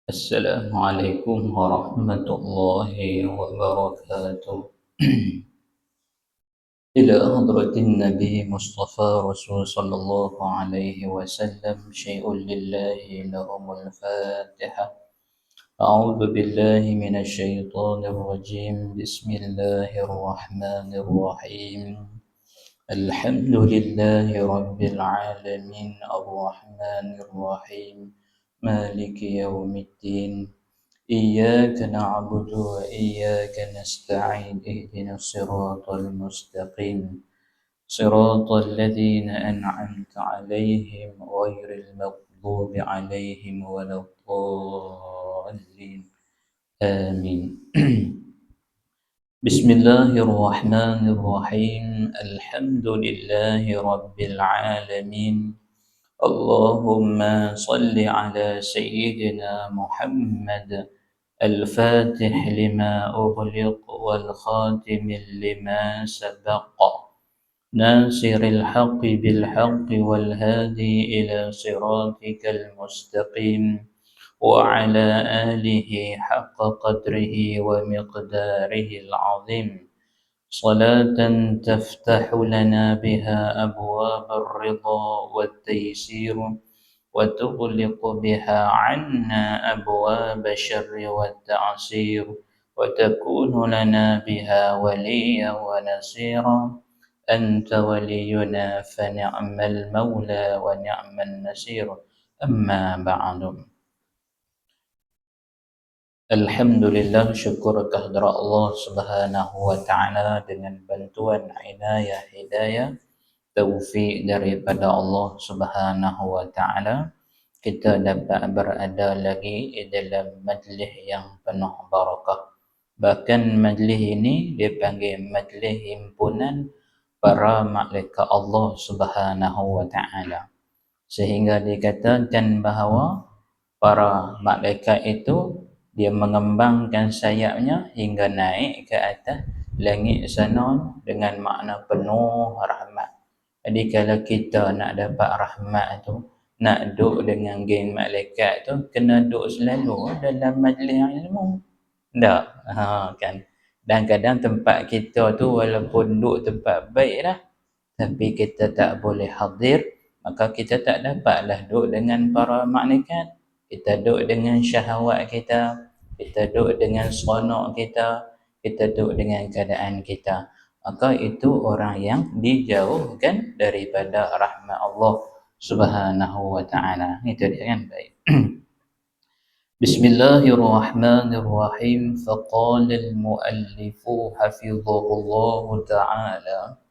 Assalamualaikum warahmatullahi wabarakatuh. إلى حضرة النبي مصطفى رسول صلى الله عليه وسلم شيء لله لهم الفاتحة. أعوذ بالله من الشيطان الرجيم. بسم الله الرحمن الرحيم. الحمد لله رب العالمين الرحمن الرحيم مالك يوم الدين. إياك نعبد وإياك نستعين. اهدنا الصراط المستقيم صراط الذين أنعمت عليهم غير المغضوب عليهم ولا الضالين آمين. بسم الله الرحمن الرحيم. الحمد لله رب العالمين. اللهم صل على سيدنا محمد الفاتح لما أغلق والخاتم لما سبق ناصر الحق بالحق والهادي إلى صراطك المستقيم وعلى آله حق قدره ومقداره العظيم. صلاة تفتح لنا بها أبواب الرضا والتيسير وتغلق بها عنا أبواب الشر والتعسير وتكون لنا بها وليا ونصيرا. أنت ولينا فنعم المولى ونعم النصير. أما بعد. Alhamdulillah, syukur kehadrat Allah Subhanahu wa taala dengan bantuan inayah hidayah taufik daripada Allah Subhanahu wa taala kita dapat berada lagi di dalam majlis yang penuh barakah. Bahkan majlis ini dipanggil majlis himpunan para malaikat Allah Subhanahu wa taala. Sehingga dikatakan bahawa para malaikat itu dia mengembangkan sayapnya hingga naik ke atas langit sana dengan makna penuh rahmat. Jadi kalau kita nak dapat rahmat tu, nak duduk dengan geng malaikat tu, kena duduk selalu dalam majlis ilmu. Tak? Kan? Dan kadang tempat kita tu walaupun duduk tempat baik lah, tapi kita tak boleh hadir, maka kita tak dapatlah duduk dengan para malaikat. Kita duduk dengan syahwat kita, kita duduk dengan seronok kita, kita duduk dengan keadaan kita. Maka itu orang yang dijauhkan daripada rahmat Allah Subhanahu wa taala. Itu dia kan, baik. Bismillahirrahmanirrahim. Faqala al-muallif hafizahullah ta'ala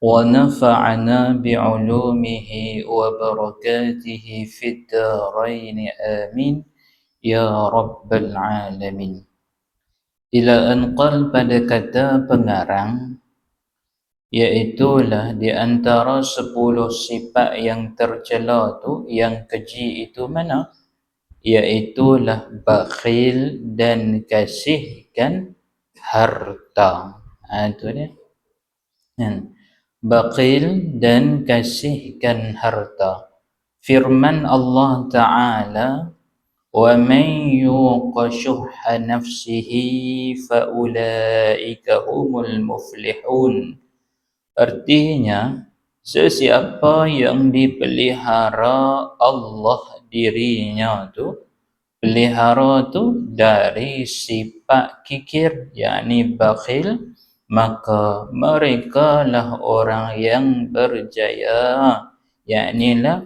wa nafa'ana bi'ulumihi wa barakatihi fid darain amin ya rabbal alamin. Ila anqal, pada kata pengarang, iaitulah di antara 10 sifat yang tercela tu, yang keji itu mana? Iaitulah bakhil dan kasihkan harta. Itu dia. Bakhil dan kasihkan harta. Firman Allah Ta'ala, وَمَنْ يُوقَ شُحَّ نَفْسِهِ فَأُولَئِكَ هُمُ الْمُفْلِحُونَ. Artinya, sesiapa yang dipelihara Allah dirinya tu, pelihara tu dari sifat kikir, yakni bakhil, maka mereka lah orang yang berjaya, yakni lah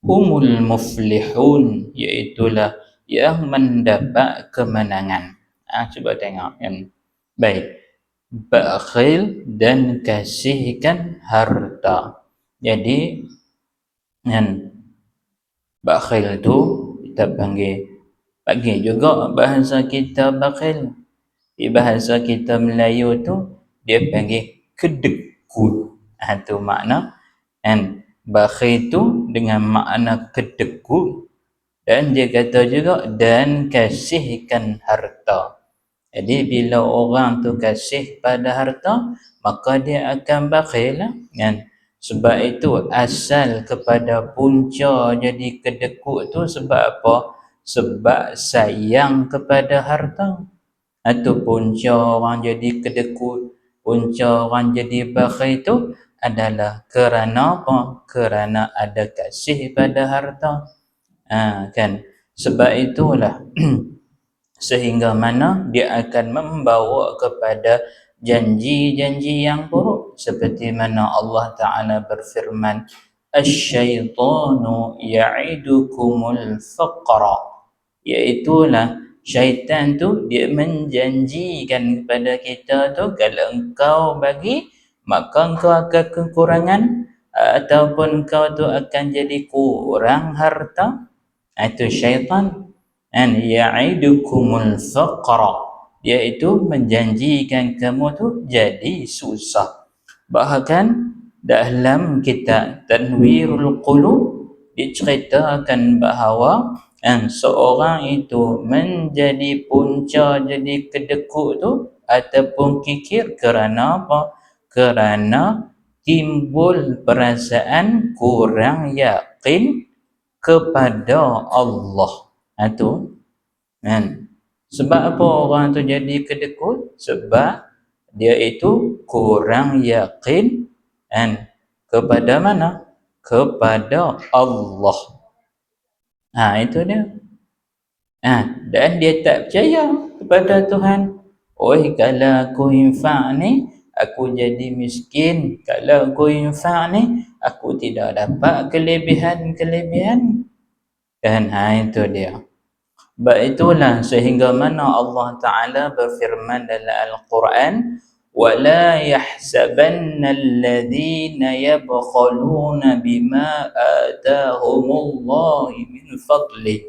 humul muflihun, iaitulah yang mendapat kemenangan. Cuba tengok kan. Baik. Bakhil dan kasihkan harta. Jadi kan, bakhil tu kita panggil juga bahasa kita bakhil. Di bahasa kita Melayu tu dia panggil kedekut. Itu makna kan. Bakhil tu dengan makna kedekut, dan dia kata juga dan kasihkan harta. Jadi bila orang tu kasih pada harta, maka dia akan bakhil kan. Sebab itu asal kepada punca jadi kedekut tu sebab apa? sebab sayang kepada harta. Atau punca orang jadi kedekut, punca orang jadi bakhil itu adalah kerana apa? Kerana ada kasih pada harta. Kan? Sebab itulah sehingga mana dia akan membawa kepada janji-janji yang buruk, seperti mana Allah Ta'ala berfirman, asyaitanu ya'idukumul faqra, iaitulah syaitan tu dia menjanjikan kepada kita tu, kalau engkau bagi maka engkau akan kekurangan, ataupun engkau tu akan jadi kurang harta. Itu syaitan. An ya'idukumul faqra, iaitu menjanjikan kamu tu jadi susah. Bahkan dalam kitab Tanwirul Qulub diceritakan bahawa seorang itu menjadi punca jadi kedekut tu ataupun kikir kerana apa? Kerana timbul perasaan kurang yakin kepada Allah. Itu kan. Sebab apa orang tu jadi kedekut? Sebab dia itu kurang yakin kepada mana? Kepada Allah. Itu dia. Dan dia tak percaya kepada Tuhan. Kalau aku infak ni, aku jadi miskin. Kalau aku infak ni, aku tidak dapat kelebihan-kelebihan. Kan, itu dia. Sebab itulah sehingga mana Allah Ta'ala berfirman dalam Al-Quran, وَلَا يَحْسَبَنَّ الَّذِينَ يَبْخَلُونَ بِمَا آتَاهُمُ اللَّهُ مِنْ فَضْلِهِ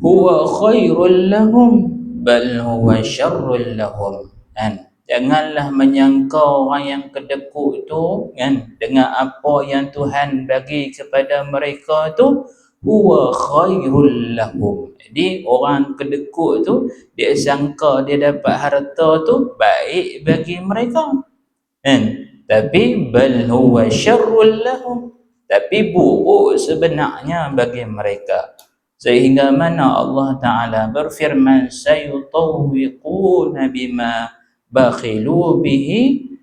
هُوَ خَيْرٌ لَهُمْ بَلْ هُوَ شَرٌّ لَهُمْ. Janganlah menyangka orang yang kedekut tu dengan apa yang Tuhan bagi kepada mereka tu huwa khairul lahum. Jadi orang kedekut tu dia sangka dia dapat harta tu baik bagi mereka. Tapi bal huwa syarrul lahum, tapi buruk sebenarnya bagi mereka. Sehingga mana Allah Ta'ala berfirman, sayutawwiquna bima bakhilu bihi,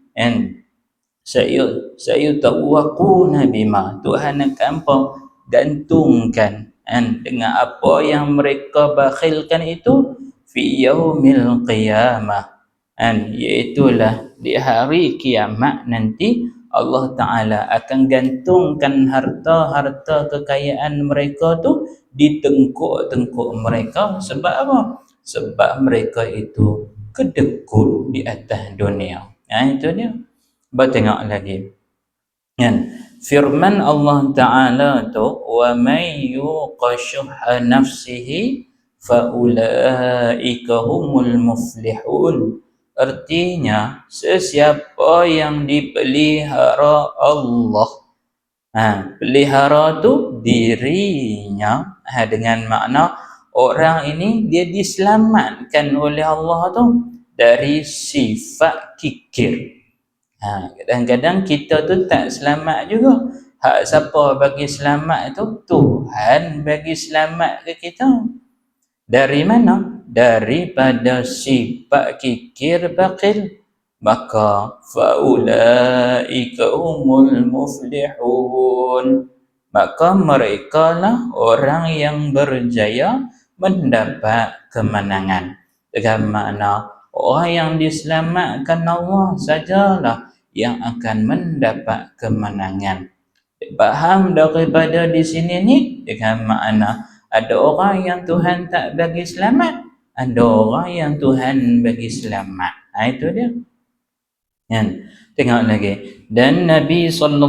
sayutawwiquna bima, Tuhan akan gantungkan dengan apa yang mereka bakhilkan itu fi yaumil qiyamah, iaitulah di hari kiamat nanti Allah Ta'ala akan gantungkan harta-harta kekayaan mereka tu di tengkuk-tengkuk mereka. Sebab apa? Sebab mereka itu kedekut di atas dunia. Itu dia. Tengok lagi. Firman Allah Ta'ala tu, wa may yuqa syuhha nafsihi fa ulaika humul muflihun. Artinya sesiapa yang dipelihara Allah, pelihara tu dirinya, dengan makna orang ini dia diselamatkan oleh Allah tu dari sifat kikir. Kadang-kadang kita tu tak selamat juga. Hak siapa bagi selamat tu? Tuhan bagi selamat ke kita. Dari mana? Daripada sifat kikir bakhil. Maka faulaika humul muflihun, maka mereka lah orang yang berjaya mendapat kemenangan. Dengan makna orang yang diselamatkan Allah sajalah yang akan mendapat kemenangan. Faham daripada di sini ni? Dengan makna ada orang yang Tuhan tak bagi selamat, ada orang yang Tuhan bagi selamat. Itu dia. Tengok lagi. Dan Nabi SAW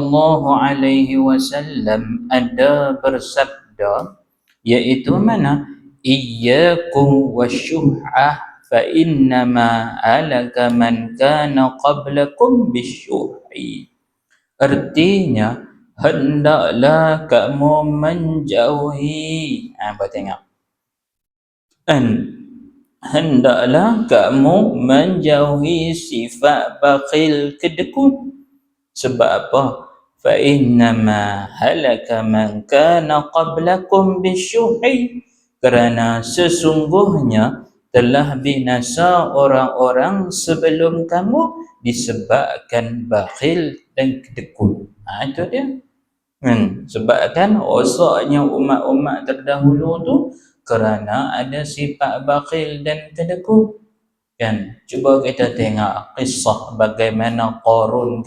ada bersabda, iaitu mana? Iyyakum wasyuh'ah fa innama halaka man kana qablakum bisyuh'i. Artinya hendaklah kamu menjauhi, tengok, hendaklah kamu menjauhi sifat bakhil kedekut. Sebab apa? Fa innama halaka man kana qablakum bisyuh'i. kerana sesungguhnya telah binasa orang-orang sebelum kamu disebabkan bakhil dan kedekut. Itu dia. Sebabkan rosaknya umat-umat terdahulu tu kerana ada sifat bakhil dan kedekut. Cuba kita tengok kisah bagaimana Qarun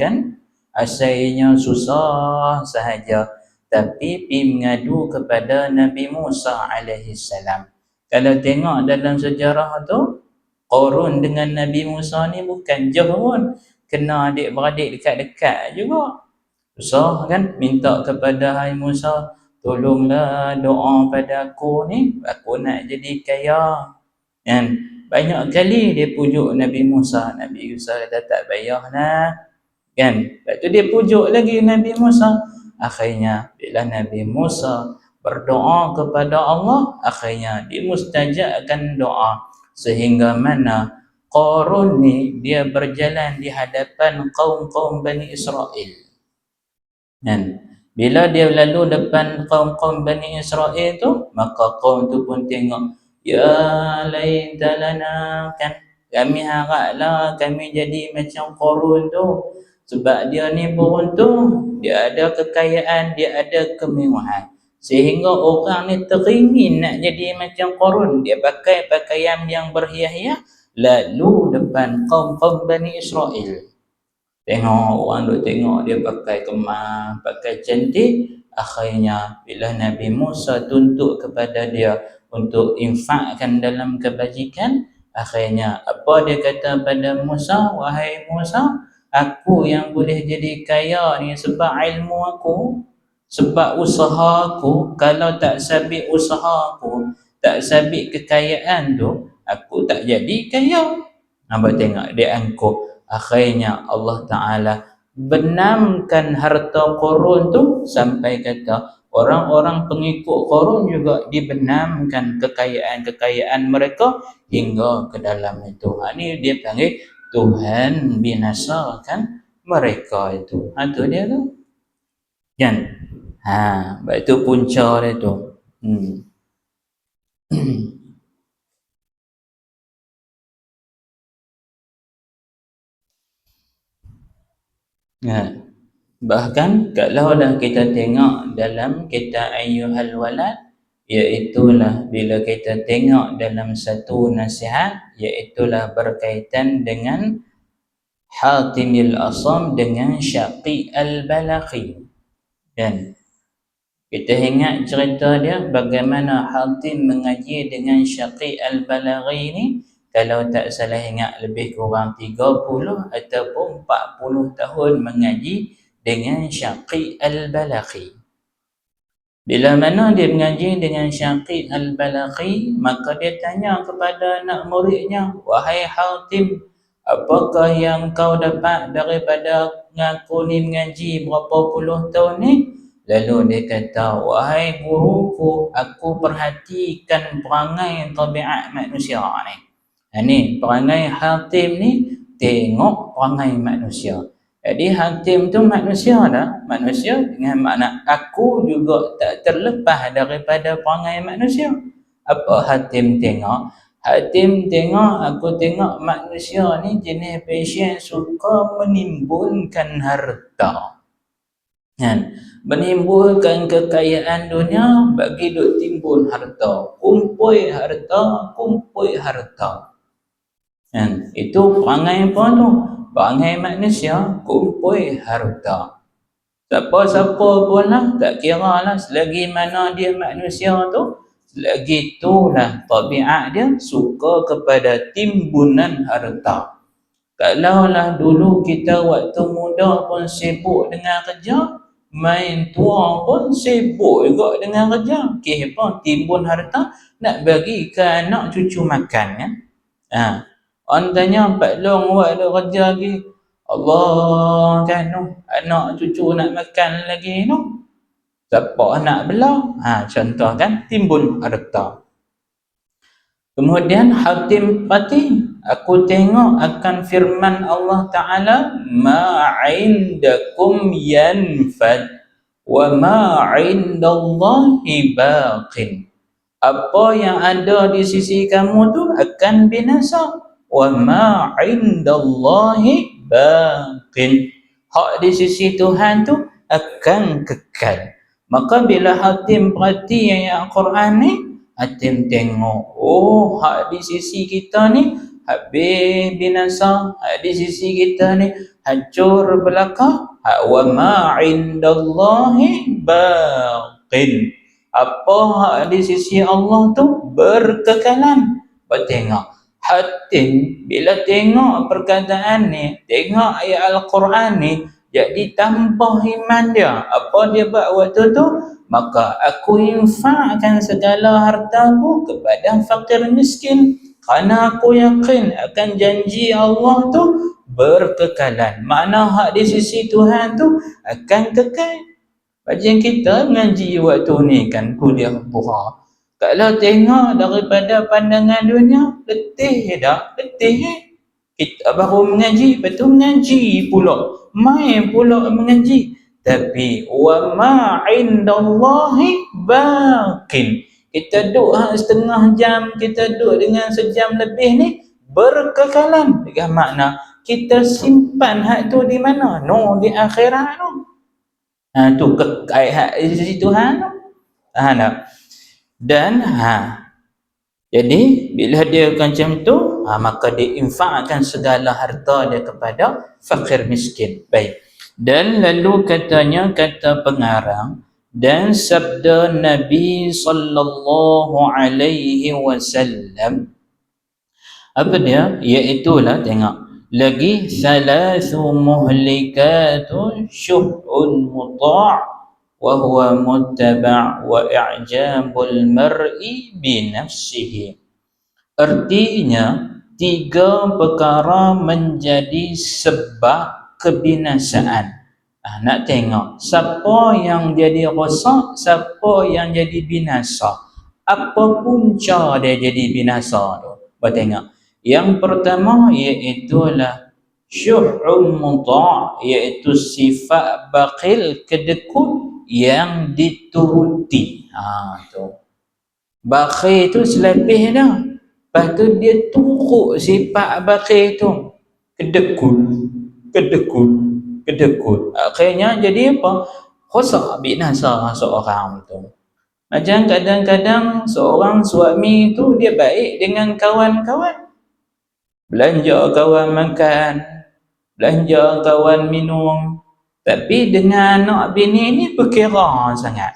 asalnya susah sahaja, tapi pergi mengadu kepada Nabi Musa alaihi salam. Kalau tengok dalam sejarah tu, Qarun dengan Nabi Musa ni bukan jauh pun, kena adik-beradik dekat-dekat juga. Susah minta kepada Hai Musa, tolonglah doa pada aku ni, aku nak jadi kaya. Banyak kali dia pujuk Nabi Musa. Nabi Musa kata tak payahlah. Lepas tu dia pujuk lagi Nabi Musa. Akhirnya bila Nabi Musa berdoa kepada Allah, akhirnya dimustajabkan doa. Sehingga mana Qarun ni dia berjalan di hadapan kaum-kaum Bani Israel. Bila dia lalu depan kaum-kaum Bani Israel tu, maka kaum tu pun tengok, ya laitalana, kami haraplah kami jadi macam Qarun tu. Sebab dia ni beruntung, dia ada kekayaan, dia ada kemewahan. Sehingga orang ni teringin nak jadi macam Qarun. Dia pakai pakaian yang berhias-hias, lalu depan kaum-kaum Bani Israel. Tengok orang duk tengok dia pakai kemas, pakai cantik. Akhirnya bila Nabi Musa tuntut kepada dia untuk infakkan dalam kebajikan, akhirnya apa dia kata pada Musa, wahai Musa, aku yang boleh jadi kaya ni sebab ilmu aku, sebab usaha aku. Kalau tak sabit usaha aku, tak sabit kekayaan tu, aku tak jadi kaya. Nampak tengok dia angkuh. Akhirnya Allah Ta'ala benamkan harta Qarun tu sampai kata orang-orang pengikut Qarun juga dibenamkan kekayaan-kekayaan mereka hingga ke dalam itu. Ini dia panggil Tuhan binasakan mereka itu. Itu dia tu. Sebab itu punca dia tu. Bahkan kalau dah kita tengok dalam kitab Ayyuhal Walad, iaitulah bila kita tengok dalam satu nasihat, iaitulah berkaitan dengan Hatimil Asam dengan Syaqi Al-Balakhi. Dan kita ingat cerita dia bagaimana Hatim mengaji dengan Syaqi Al-Balaghi ni, kalau tak salah ingat lebih kurang 30 ataupun 40 tahun mengaji dengan Syaqi Al-Balaghi. Bila mana dia mengaji dengan Syaqi Al-Balaghi, maka dia tanya kepada anak muridnya, wahai Hatim, apakah yang kau dapat daripada ngaku ni mengaji berapa puluh tahun ni? Lalu dia kata, wahai guruku, aku perhatikan perangai tabiat manusia ni. Ini perangai Hatim ni, tengok perangai manusia. Jadi Hatim tu manusia dah. Manusia dengan makna aku juga tak terlepas daripada perangai manusia. Apa Hatim tengok? Hatim tengok, aku tengok manusia ni jenis pasien suka menimbulkan harta. Menimbulkan kekayaan dunia bagi duk timbul harta. Kumpul harta. Itu perangai apa tu? Perangai manusia, kumpul harta. Siapa-siapa pun lah, tak kira lah selagi mana dia manusia tu, selagi itulah tabiat dia suka kepada timbunan harta. Kalaulah dulu kita waktu muda pun sibuk dengan kerja, main tua pun sibuk juga dengan kerja. Apa? Timbun harta nak bagi ke anak cucu makan. Orang tanya, Pak Long buat ada kerja lagi. Allah anak cucu nak makan lagi tu. Siapa nak belah? Contoh timbun harta. Kemudian Hatim pati, aku tengok akan firman Allah Ta'ala, ma'indakum yanfad wa ma'indallahi baqin. Apa yang ada di sisi kamu tu akan binasa. Wa ma 'indallahi baqin. Hak di sisi Tuhan tu akan kekal. Maka bila hatim perhati ayat Al-Quran ni, hatim tengok, oh hak di sisi kita ni habis binasa, hak di sisi kita ni hancur belaka. Hak wa ma 'indallahi baqin. Apa hak di sisi Allah tu berkekalan. Tengok hatim bila tengok perkataan ni, tengok ayat Al-Quran ni, jadi tambah iman dia. Apa dia buat waktu tu? Maka aku infakkan segala hartaku kepada fakir miskin, kerana aku yakin akan janji Allah tu berkekalan. Makna hak di sisi Tuhan tu akan kekal. Macam kita ngaji waktu ni kan, kuliah duha. Kalau tengok daripada pandangan dunia, letih dah, letih. Kita baru mengaji, lepas tu mengaji pula, main pula mengaji. Tapi wa ma 'indallahi baqin. Kita duduk setengah jam, kita duduk dengan sejam lebih ni berkekalan. Dengan makna kita simpan hak tu di mana? No, di akhirat tu. Tu hak di sisi Tuhan tu. Tak? Dan jadi bila dia macam tu, maka dia infakkan segala harta dia kepada fakir miskin. Baik. Dan lalu katanya, kata pengarang, dan sabda Nabi sallallahu alaihi wasallam, apa dia? Iaitulah, tengok lagi, thalathu muhlikatun syuh'un muta' wa huwa muttaba' wa i'jabul mar'i bi nafsihi. Artinya, 3 perkara menjadi sebab kebinasaan. Nak tengok siapa yang jadi rosak, siapa yang jadi binasa. Apa punca dia jadi binasa tu? Tengok. Yang pertama iaitulah syuh'un muta', iaitu sifat bakhil, kedekut yang dituruti. Tu. Bakhil tu selebih dah. Lepas tu dia turut sifat bakhil tu. Kedekut. Akhirnya jadi apa? Rosak, binasa seorang tu. Macam kadang-kadang seorang suami tu dia baik dengan kawan-kawan. Belanja kawan makan, belanja kawan minum. Tapi dengan anak bini ni berkira sangat.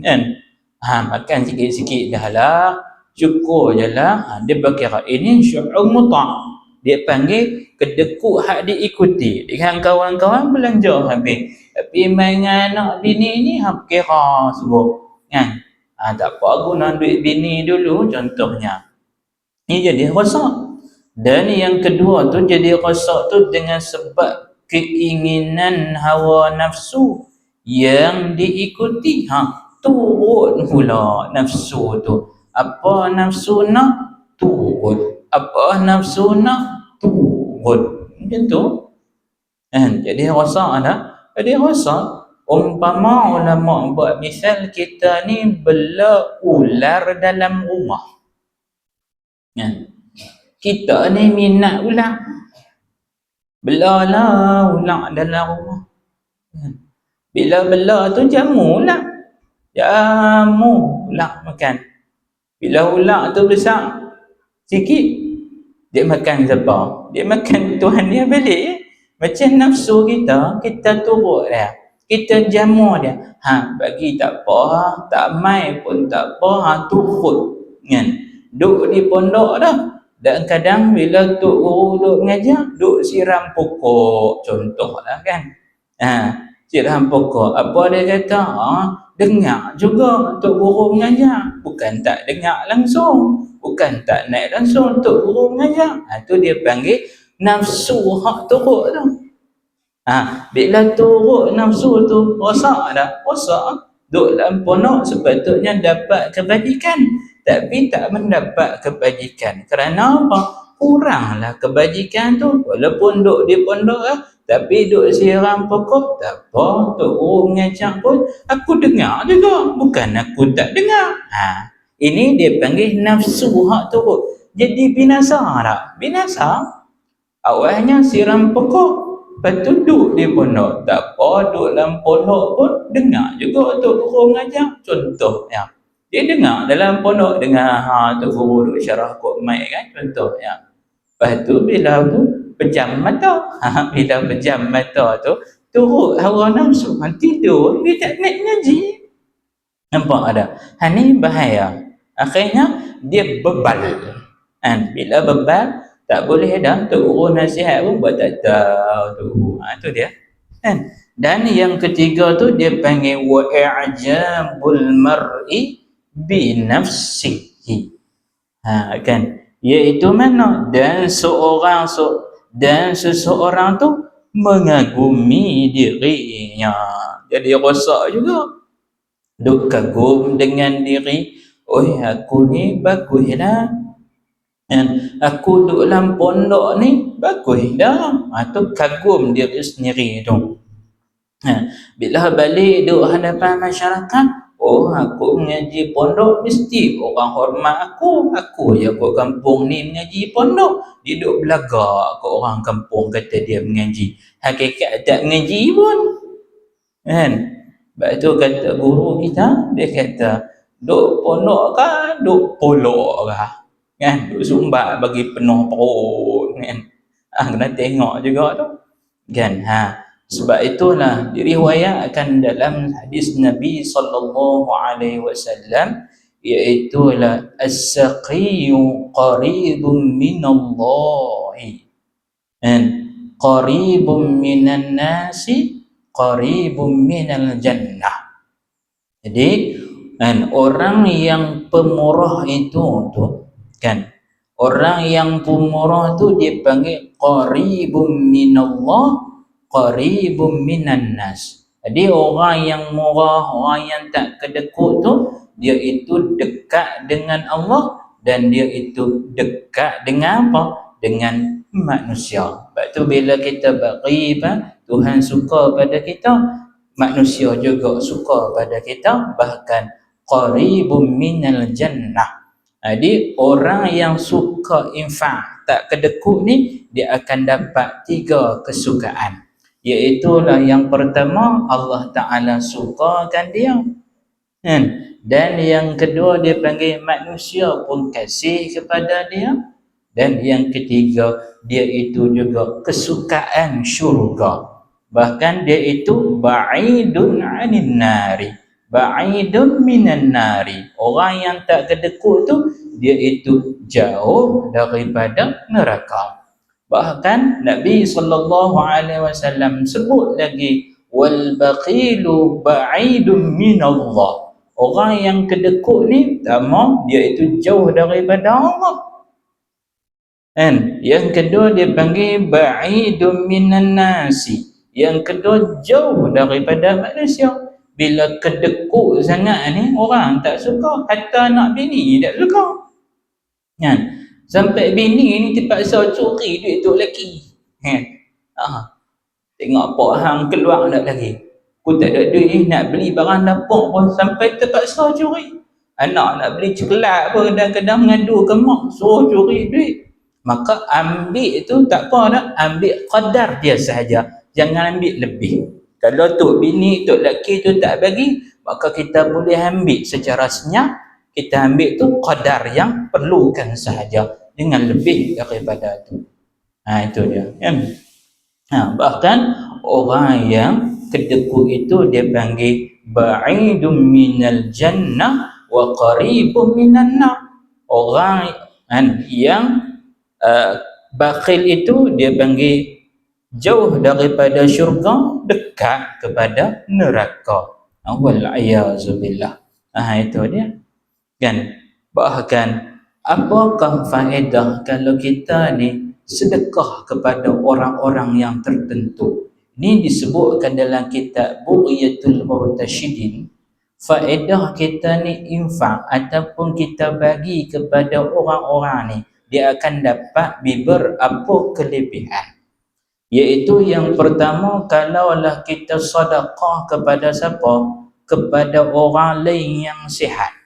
Kan? Makan sikit-sikit dah lah, syukur je lah. Dia berkira ini syu'ur muta'. Dia panggil kedekut hak diikuti. Dengan kawan-kawan belanja habis. Tapi main dengan anak bini ni berkira semua. Kan? Tak apa guna duit bini dulu contohnya. Ini jadi rosak. Dan yang kedua tu jadi rosak tu dengan sebab keinginan hawa nafsu yang diikuti. Turut pula nafsu tu. Apa nafsu nak? Turut. Apa nafsu nak? Turut. Macam tu. Jadi rosak dah. Jadi rosak. Umpama ulama buat misal, kita ni bela ular dalam rumah. Kita ni minat ular. Belalah ular dalam rumah. Bila bela tu jamu ular. Jamu ular makan. Bila ular tu besar sikit, dia makan siapa? Dia makan Tuhan dia balik. Macam nafsu kita, kita turut dia. Kita jamu dia. Bagi tak apa, tak mai pun tak apa, turut. Kan? Duduk di pondok dah. Dan kadang bila tok guru duk mengajar, duk siram pokok contohlah kan. Siram pokok. Apa dia kata? Dengar juga tok guru mengajar. Bukan tak dengar langsung. Bukan tak naik langsung tok guru mengajar. Tu dia panggil nafsu hak turut tu. Bila turut nafsu tu, rosak dah. Rosak. Duk dalam pondok sepatutnya dapat kebajikan. Tapi tak mendapat kebajikan. Kerana apa? Kuranglah kebajikan tu. Walaupun duduk di pondok lah, tapi duduk siram pokok, tak apa. Tok guru mengajar pun, aku dengar juga. Bukan aku tak dengar. Ini dia panggil nafsu hak turut. Jadi binasa tak? Binasa. Awalnya siram pokok, lepas tu duduk di pondok. Tak apa, duduk dalam pondok pun dengar juga Tok Guru mengajar. Contohnya, dia dengar dalam pondok, dengar Tok Guru duduk syarah kod mic kan, contohnya. Lepas tu bila tu pejam mata. Bila pejam mata tu, turut hawa nafsu, tidur, dia tak nak ngaji. Nampak ada? Ni bahaya. Akhirnya dia bebal. Bila bebal, tak boleh dah Tok Guru nasihat pun buat tak tahu tu. Tu dia. Dan yang ketiga tu dia panggil wa'ijabul mar'i bi nafsihi. Kan? Iaitu mana? Dan seseorang tu mengagumi dirinya. Jadi rosak juga. Duk kagum dengan diri. Aku ni baguslah. Aku duduk dalam pondok ni bagus dah. Tu kagum diri sendiri tu. Bila balik duduk hadapan masyarakat, aku mengaji pondok mesti orang hormat aku. Aku je kat kampung ni mengaji pondok. Dia duduk belagak kat orang kampung kata dia mengaji. Hakikat tak mengaji pun. Kan? Sebab tu kata guru kita, dia kata, duk pondok kah, duk polok kah? Kan? Duk sumbat bagi penuh perut. Kan? Kena tengok juga tu. Kan? Sebab itulah diriwayatkan dalam hadis Nabi SAW, iaitulah as-saqiyyu qaribun minallahi, qaribun minan nasi, qaribun minal jannah. Jadi orang yang pemurah itu tu, kan, orang yang pemurah tu dia panggil qaribun minallah, qaribun minan nas. Jadi orang yang murah, orang yang tak kedekut tu, dia itu dekat dengan Allah dan dia itu dekat dengan apa? Dengan manusia. Sebab tu bila kita berghibah, Tuhan suka pada kita, manusia juga suka pada kita, bahkan qaribun minal jannah. Jadi orang yang suka infak, tak kedekut ni, dia akan dapat 3 kesukaan. Iaitulah yang pertama, Allah Ta'ala sukakan dia. Dan yang kedua, dia panggil manusia pun kasih kepada dia. Dan yang ketiga, dia itu juga kesukaan syurga. Bahkan dia itu ba'idun 'anin nari, ba'idun minan nari. Orang yang tak kedekut tu, dia itu jauh daripada neraka. Bahkan Nabi SAW sebut lagi, wal baqilu ba'idun minallah. Orang yang kedekut ni, pertama dia itu jauh daripada Allah. Yang kedua dia panggil ba'idun minan nasi. Yang kedua jauh daripada manusia. Bila kedekut sangat ni, orang tak suka. Hatta anak bini tak suka. Sampai bini ni terpaksa curi duit tu lelaki. Tengok Pak Hang keluar nak lagi. Aku tak ada duit nak beli barang dapur pun sampai terpaksa curi. Anak nak beli coklat pun kadang-kadang mengadu ke mak, suruh curi duit. Maka ambil tu tak apa dah, ambil qadar dia sahaja, jangan ambil lebih. Kalau tok bini, tok lelaki tu tak bagi, maka kita boleh ambil secara senyap, kita ambil tu qadar yang perlukan sahaja, dengan lebih daripada tu. Itu dia. Bahkan orang yang kedekut itu dia panggil ba'idun minal jannah wa qaribun minan nar. Orang yang bakhil itu dia panggil jauh daripada syurga, dekat kepada neraka. Wal-iyazubillah. Itu dia. Kan? Bahkan apakah faedah kalau kita ni sedekah kepada orang-orang yang tertentu? Ini disebutkan dalam kitab Bughyatul Murtasyidin. Faedah kita ni infak ataupun kita bagi kepada orang-orang ni, dia akan dapat beberapa kelebihan. Iaitu yang pertama, kalaulah kita sedekah kepada siapa? Kepada orang lain yang sihat.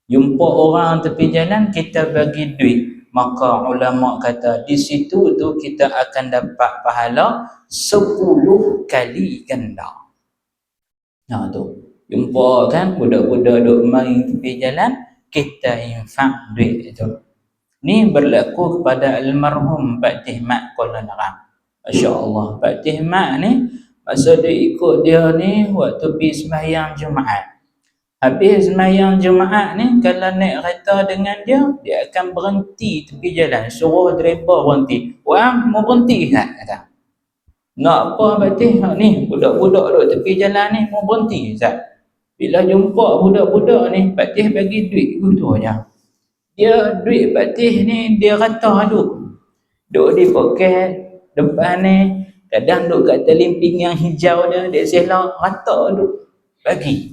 Jumpa orang tepi jalan, kita bagi duit, maka ulama kata di situ tu kita akan dapat pahala 10 kali ganda. Nah tu, jumpa kan budak-budak duk main tepi jalan, kita infak duit itu. Ni berlaku kepada almarhum Pak Tihmat Kuala Nerang. Masya-Allah, Pak Tihmat ni masa dia ikut dia ni waktu pergi sembahyang Jumaat. Habis sembahyang Jumaat ni, kalau naik kereta dengan dia, dia akan berhenti tepi jalan, suruh driver berhenti. Wang, mau berhenti tak? Kata. Nak apa Fatih? Ni budak-budak duk tepi jalan ni mau berhenti Ustaz. Bila jumpa budak-budak ni, Fatih bagi duit gitu aja. Dia duit Fatih ni dia kata duk di poket depan ni, kadang duk kat telimping yang hijau dia selak rata duk bagi.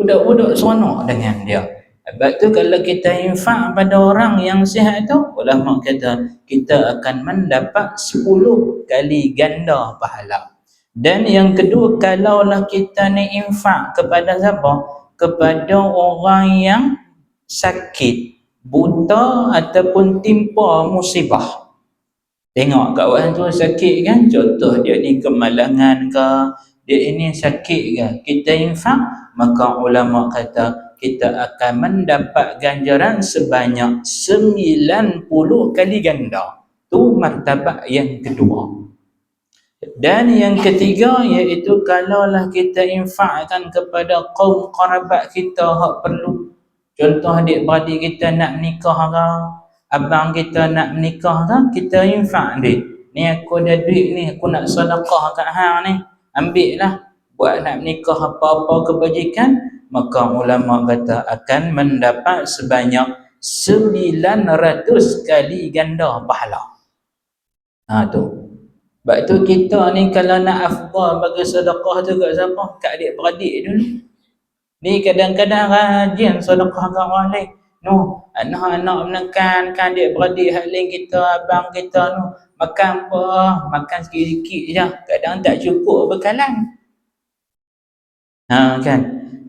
Budak-budak seronok dengan dia. Sebab tu kalau kita infak pada orang yang sihat tu, ulama kata kita akan mendapat 10 kali ganda pahala. Dan yang kedua, kalaulah kita ni infak kepada siapa? Kepada orang yang sakit, buta ataupun timpa musibah. Tengok kawan tu sakit kan, contoh dia ni kemalangan ke, dia ini sakit ke, kita infak, maka ulama kata kita akan mendapat ganjaran sebanyak 90 kali ganda. Tu martabat yang kedua. Dan yang ketiga iaitu kalaulah kita infakkan kepada kaum kerabat kita hak perlu. Contoh adik-beradik kita nak nikah ke, abang kita nak menikah ke, kita infak duit. Ni aku ada duit ni, aku nak sedekah kat hang ni. Ambil lah buat nak menikah apa-apa kebajikan, maka ulama kata akan mendapat sebanyak 900 kali ganda pahala. Ha tu. Sebab tu kita ni kalau nak afdal bagi sedekah tu kat siapa? Kat adik-beradik dulu. Ni kadang-kadang rajin sedekah kat orang lain. No, anak-anak menekan kan adik-beradik hak lain kita, abang kita no. Makan apa? Makan sikit-sikit je. Kadang tak cukup bekalan. Ha kan?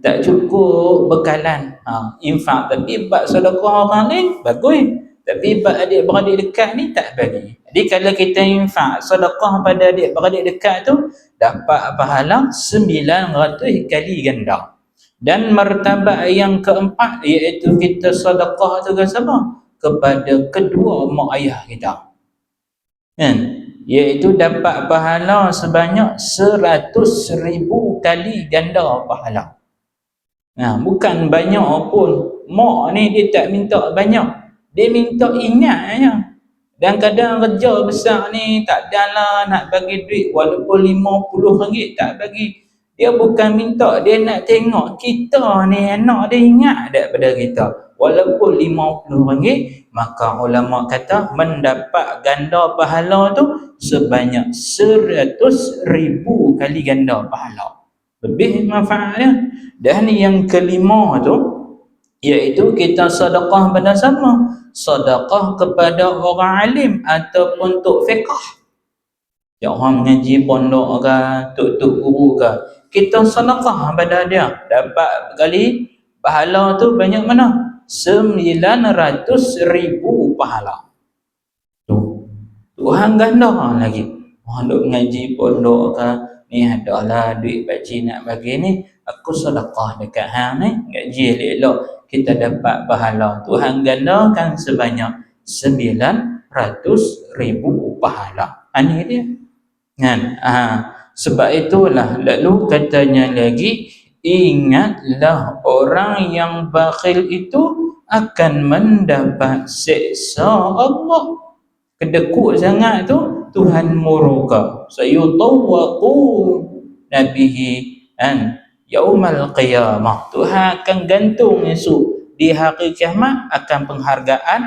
Tak cukup bekalan. Infak tapi bab sedekah orang lain bagus. Tapi bab adik-beradik dekat ni tak bagi. Jadi kalau kita infak sedekah pada adik-beradik dekat tu dapat pahala 900 kali ganda. Dan martabat yang keempat iaitu kita sedekah tu ke siapa? Kepada kedua mak ayah kita. Kan? Iaitu dapat pahala sebanyak 100,000 kali ganda pahala. Nah, bukan banyak pun. Mak ni dia tak minta banyak. Dia minta ingat aja. Dan kadang kerja besar ni tak adalah nak bagi duit walaupun RM50 tak bagi. Dia bukan minta, dia nak tengok kita ni anak dia ingat daripada kita. Walaupun RM50, maka ulama kata mendapat ganda pahala tu sebanyak 100,000 kali ganda pahala. Lebih manfaat dia. Dan yang kelima tu iaitu kita sedekah pada siapa? Sedekah kepada orang alim ataupun tok fiqh. Yang orang mengaji pondok ke, tok-tok guru ke, kita sedekah pada dia. Dapat kali pahala tu banyak mana? 900,000 pahala. Tu. Tuhan ganda lagi. Orang duk mengaji pondok ke, ni adalah duit pakcik nak bagi ni, aku sedekah dekat hang ni, gaji elok-elok, kita dapat pahala. Tuhan gandakan sebanyak 900,000 pahala. Ini dia. Kan? Sebab itulah lalu katanya lagi, ingatlah orang yang bakhil itu akan mendapat siksa Allah. Kedekut sangat tu Tuhan murka. Sayutawwaqu nabihi an yaumal qiyamah. Tuhan akan gantung esok di hari kiamat akan penghargaan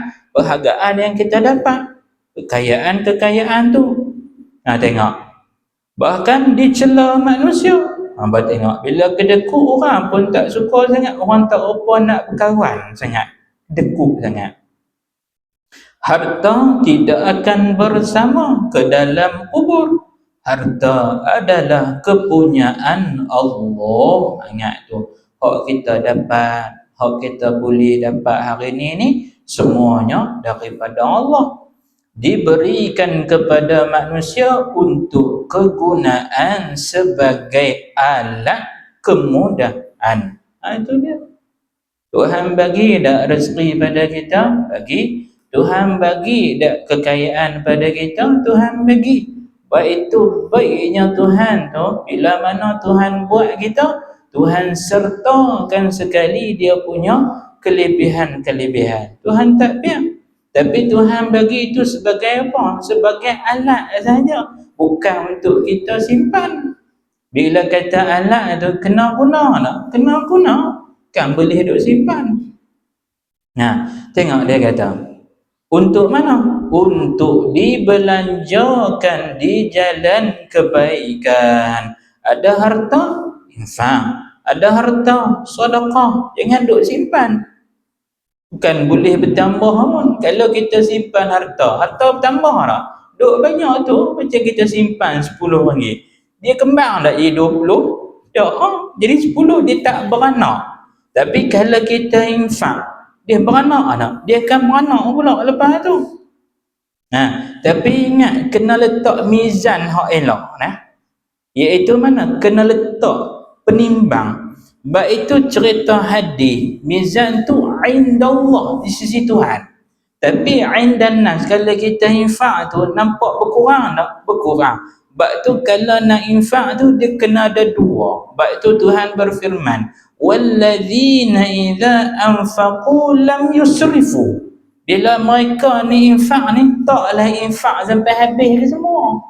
yang kita dapat. Kekayaan tu. Tengok. Bahkan dicela manusia. Tengok. Bila kedekut orang pun tak suka sangat. Orang tak apa nak berkawan sangat. Kedekut sangat. Harta tidak akan bersama ke dalam kubur. Harta adalah kepunyaan Allah. Ingat tu. hak kita dapat, hak kita boleh dapat hari ni semuanya daripada Allah, diberikan kepada manusia untuk kegunaan sebagai alat kemudahan. Itu dia. Tuhan bagi dak rezeki pada kita? Bagi. Tuhan bagi dak kekayaan pada kita? Tuhan bagi. Baik itu baiknya Tuhan tu, bila mana Tuhan buat kita, Tuhan sertakan sekali dia punya kelebihan-kelebihan. Tuhan tak biar. Tapi Tuhan bagi itu sebagai apa? Sebagai alat saja. Bukan untuk kita simpan. Bila kata alat itu kena guna tak? Kena guna. Kan boleh duk simpan. Nah, tengok dia kata. Untuk mana? Untuk dibelanjakan di jalan kebaikan. Ada harta, infak. Ada harta, sedekah. Jangan duk simpan. Bukan boleh bertambah pun. Kalau kita simpan harta bertambah tak? Duk banyak tu, macam kita simpan RM10. Dia kembang tak jadi 20? Tak, jadi 10, dia tak beranak. Tapi kalau kita infak, dia beranak tak? Dia akan beranak pula lepas tu. Tapi ingat, kena letak mizan hak elok. Iaitu mana? Kena letak penimbang. Baik itu cerita hadis, mizan tu indallah, di sisi Tuhan. Tapi indan nas, kalau kita infak tu nampak berkurang tak? Berkurang. Sebab tu kalau nak infak tu dia kena ada dua. Sebab tu Tuhan berfirman, walladzina idza anfaqu lam yusrifu. Bila mereka ni infak ni, taklah infak sampai habis ke semua.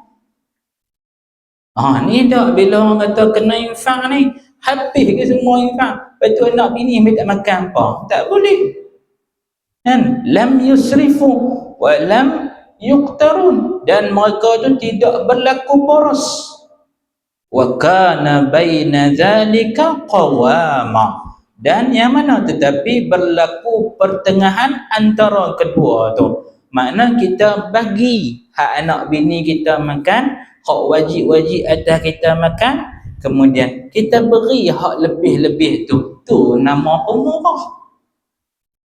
Ni dah bila orang kata kena infak ni, habis ke semua infak. Lepas tu anak bini ambil tak makan apa? Tak boleh. Kan? Lam yusrifu wa lam yuqtarun. Dan mereka tu tidak berlaku boros. Wa kana baina zalika qawama. Dan yang mana? Tetapi berlaku pertengahan antara kedua tu. Makna kita bagi hak anak bini kita makan, hak wajib-wajib atas kita makan, kemudian kita beri hak lebih-lebih tu. Tu nama pemurah.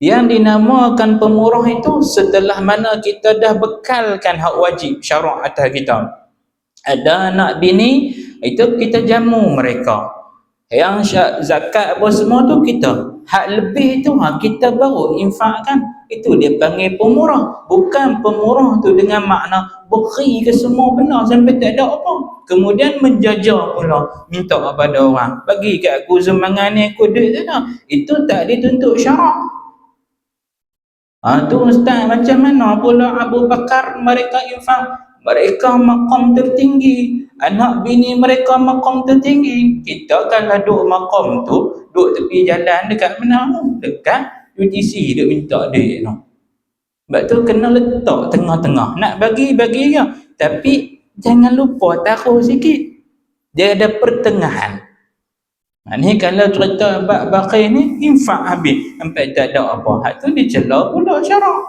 Yang dinamakan pemurah itu setelah mana kita dah bekalkan hak wajib syarak atas kita. Ada anak bini, itu kita jamu mereka. Yang zakat apa semua tu kita. Hak lebih tu kita baru infakkan. Itu dia panggil pemurah. Bukan pemurah tu dengan makna beri ke semua benar sampai tak ada apa. Kemudian menjajar pula, minta kepada orang, bagi kat aku semangat ni aku duit tak. Itu tak dituntut syarak. Tu ustaz, macam mana pula Abu Bakar mereka infak? Mereka maqam tertinggi, anak bini mereka maqam tertinggi. Kita kalau duduk maqam tu, duduk tepi jalan dekat mana? Dekat UTC duk minta duit tu. Sebab tu kena letak tengah-tengah. Nak bagi-bagi je. Tapi jangan lupa taruh sikit. Dia ada pertengahan. Ni kalau cerita bab bakhil ni, infak habis sampai tak ada apa. Hak tu dicela pula syarak.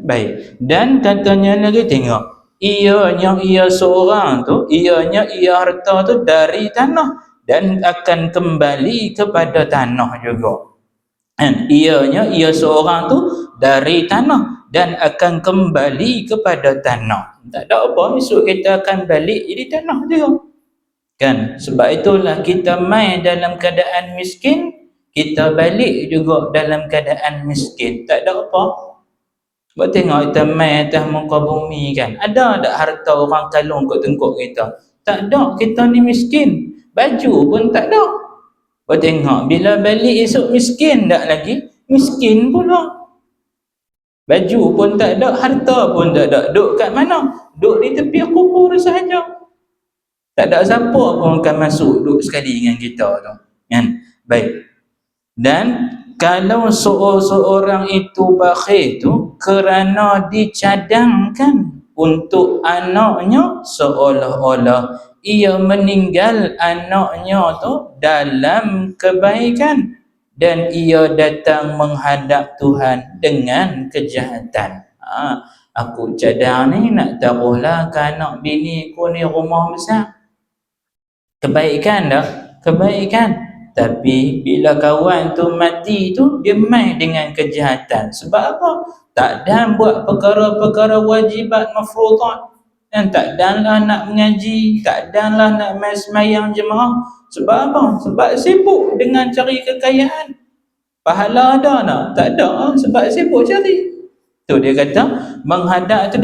Baik. Dan katanya lagi, tengok, ianya ia seorang tu, ianya ia harta tu dari tanah dan akan kembali kepada tanah juga. Ianya ia seorang tu dari tanah dan akan kembali kepada tanah. Tak ada apa, esok kita akan balik jadi tanah juga. Kan? Sebab itulah kita mai dalam keadaan miskin, kita balik juga dalam keadaan miskin. Tak ada apa. Sebab tengok kita mai atas muka bumi kan. Ada tak harta orang kalung kat tengkuk kita? Tak ada. Kita ni miskin. Baju pun tak ada. Sebab tengok bila balik esok miskin tak lagi? Miskin pula. Baju pun tak ada, harta pun tak ada. Duk kat mana? Duk di tepi kubur sahaja. Tak ada siapa pun akan masuk duduk sekali dengan kita tu. Kan? Baik. Dan kalau seorang itu bakhil tu kerana dicadangkan untuk anaknya, seolah-olah ia meninggal anaknya tu dalam kebaikan dan ia datang menghadap Tuhan dengan kejahatan. Aku cadang ni nak taruhlah ke anak bini aku ni rumah besar. Kebaikan dah, kebaikan. Tapi bila kawan tu mati tu, dia main dengan kejahatan. Sebab apa? Tak dan buat perkara-perkara wajibat mafruḍat. Dan tak danlah nak mengaji, tak danlah nak main semayang jemaah. Sebab apa? Sebab sibuk dengan cari kekayaan. Pahala ada tak? Tak ada, sebab sibuk cari. Tu dia kata, menghadap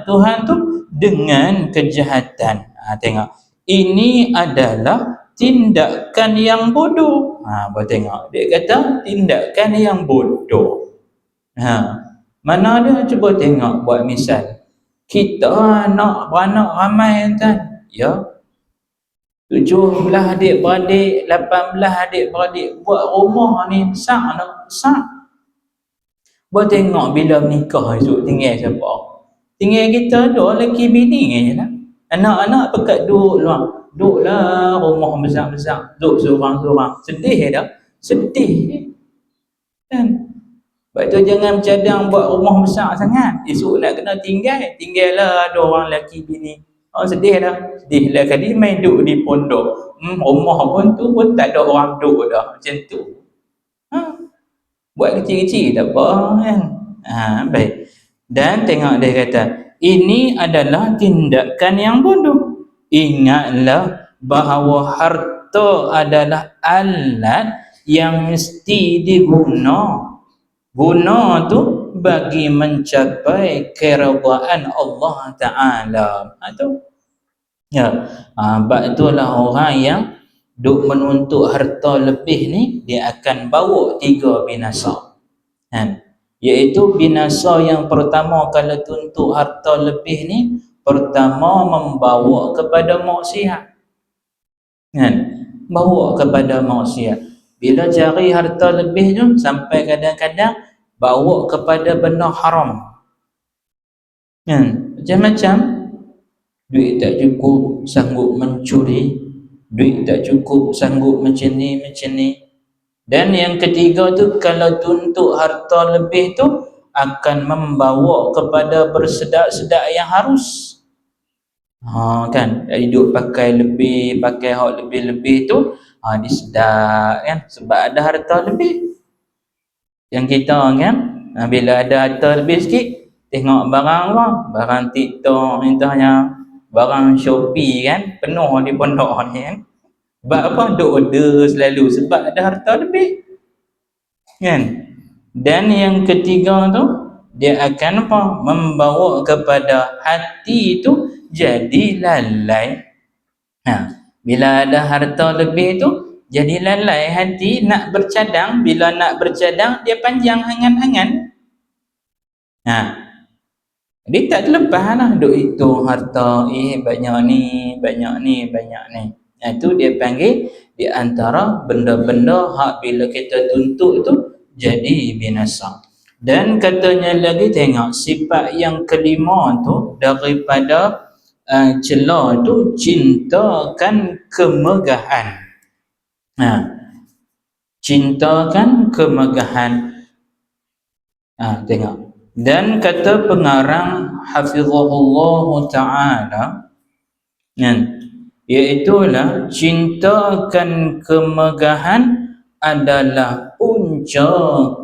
Tuhan tu dengan kejahatan. Tengok. Ini adalah tindakan yang bodoh. Buat tengok. Dia kata tindakan yang bodoh. Mana dia? Cuba tengok, buat misal. Kita nak beranak ramai kan? Ya. 17 adik-beradik, 18 adik-beradik buat rumah ni besar nak besar. Buat tengok bila menikah esok tinggal siapa? Tinggal kita dua lelaki bini je lah. Anak-anak pekat duduk luar. Duduklah rumah besar-besar. Duduk seorang-seorang. Sedih dah. Sedih. Kan? Sebab tu jangan bercadang buat rumah besar sangat. Esok nak kena tinggal. Tinggallah ada orang lelaki bini. Sedih dah. Sedih lah kali main duduk di pondok. Rumah pun tu pun tak ada orang duduk dah. Macam tu. Buat kecil-kecil tak apa kan. Baik. Dan tengok dia kata, ini adalah tindakan yang bodoh. Ingatlah bahawa harta adalah alat yang mesti diguna. Guna tu bagi mencapai keredaan Allah Ta'ala. Tu. Ya. Sebab itulah orang yang duk menuntut harta lebih ni, dia akan bawa 3 binasa. Iaitu binasa yang pertama kalau tuntut harta lebih ni, pertama membawa kepada maksiat. Bawa kepada maksiat. Bila cari harta lebih tu, sampai kadang-kadang bawa kepada benda haram. Macam-macam. Duit tak cukup, sanggup mencuri. Duit tak cukup, sanggup macam ni, macam ni. Dan yang ketiga tu, kalau tuntut harta lebih tu, akan membawa kepada bersedak-sedak yang harus. Kan? Hidup pakai lebih, pakai hak lebih-lebih tu, disedak kan? Sebab ada harta lebih. Yang kita kan, bila ada harta lebih sikit, tengok barang TikTok, mintanya barang Shopee kan, penuh di pondok ni kan. Sebab apa? Duk order selalu sebab ada harta lebih. Kan? Dan yang ketiga tu, dia akan apa? Membawa kepada hati tu jadi lalai. Bila ada harta lebih tu, jadi lalai hati nak bercadang. Bila nak bercadang, dia panjang angan-angan. Dia tak terlepas lah. Duk itu harta, banyak ni, banyak ni, banyak ni. Itu dia panggil di antara benda-benda hak bila kita tuntut tu jadi binasa. Dan katanya lagi, tengok sifat yang kelima tu daripada celah tu, cintakan kemegahan. Cintakan kemegahan. Tengok. Dan kata pengarang hafizahullah ta'ala, iaitulah cintakan kemegahan adalah punca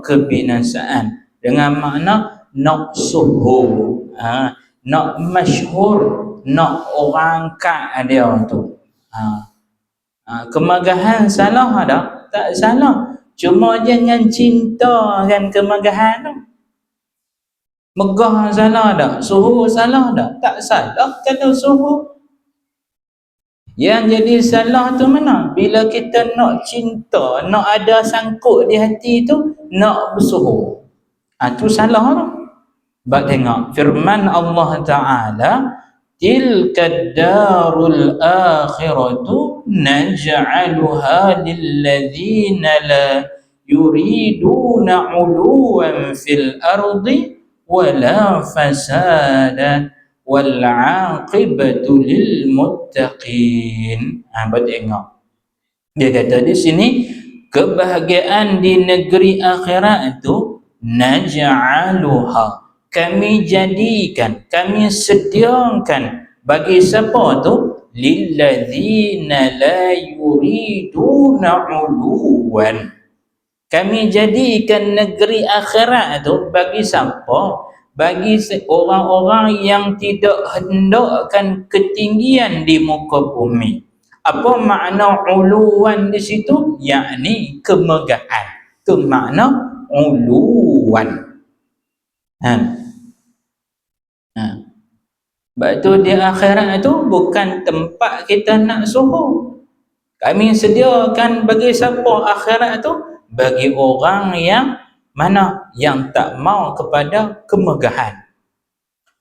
kebinasaan. Dengan makna nak suhur, nak masyhur, nak orang kat dia tu. Kemegahan salah tak? Tak salah. Cuma jangan cintakan kemegahan tu. Megah salah tak? Suhur salah tak? Tak salah kalau suhur. Yang jadi salah tu mana? Bila kita nak cinta, nak ada sangkut di hati tu, nak bersuhur. Tu salah tu. Sebab tengok firman Allah Ta'ala, tilka darul akhiratu naj'aluha lilladzina la yuriduna 'uluwan fil ardi wala fasada wal 'aqibatu lil muttaqin. Tengok. Dia kata di sini, kebahagiaan di negeri akhirat itu naj'aluha, kami jadikan, kami sediakan bagi siapa tu? lilladzina la yuriduna uluwan. Kami jadikan negeri akhirat tu bagi siapa? Bagi orang-orang yang tidak hendakkan ketinggian di muka bumi. Apa makna uluwan di situ? Yakni kemegahan. Itu makna uluwan. Ha. Sebab tu di akhirat tu bukan tempat kita nak suruh. Kami sediakan bagi siapa akhirat tu? Bagi orang yang mana? Yang tak mau kepada kemegahan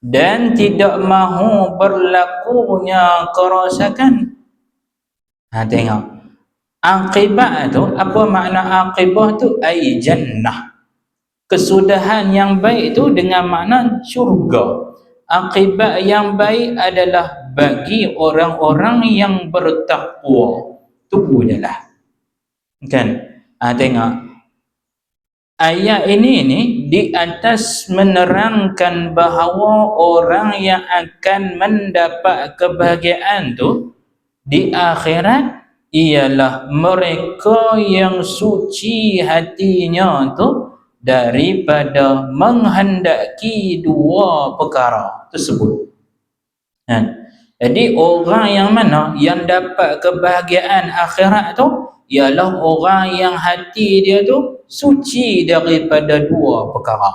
dan tidak mahu berlakunya kerosakan. Tengok. Akibat tu, apa makna akibat tu? Ai jannah. Kesudahan yang baik tu dengan makna syurga. Akibat yang baik adalah bagi orang-orang yang bertakwa. Itu je lah. Kan? Tengok. Ayat ini di atas menerangkan bahawa orang yang akan mendapat kebahagiaan tu di akhirat ialah mereka yang suci hatinya tu daripada menghendaki dua perkara tersebut. Jadi orang yang mana yang dapat kebahagiaan akhirat tu ialah orang yang hati dia tu suci daripada dua perkara.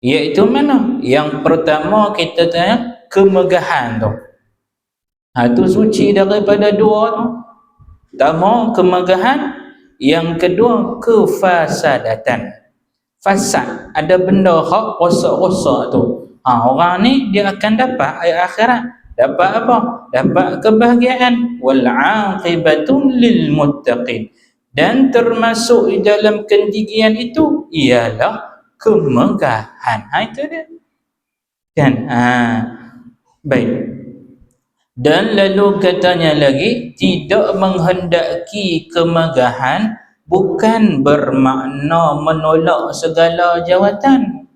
Iaitu mana? Yang pertama kita tanya kemegahan tu. Tu suci daripada dua tu. Pertama kemegahan, yang kedua kefasadatan. Fasad, ada benda hak rosak-rosak tu. Orang ni dia akan dapat akhirat. Dapat apa? Dapat kebahagiaan. Wal aqibatun lil muttaqin. Dan termasuk di dalam ketinggian itu ialah kemegahan. Itu dia. Kan? Baik. Dan lalu katanya lagi, tidak menghendaki kemegahan bukan bermakna menolak segala jawatan.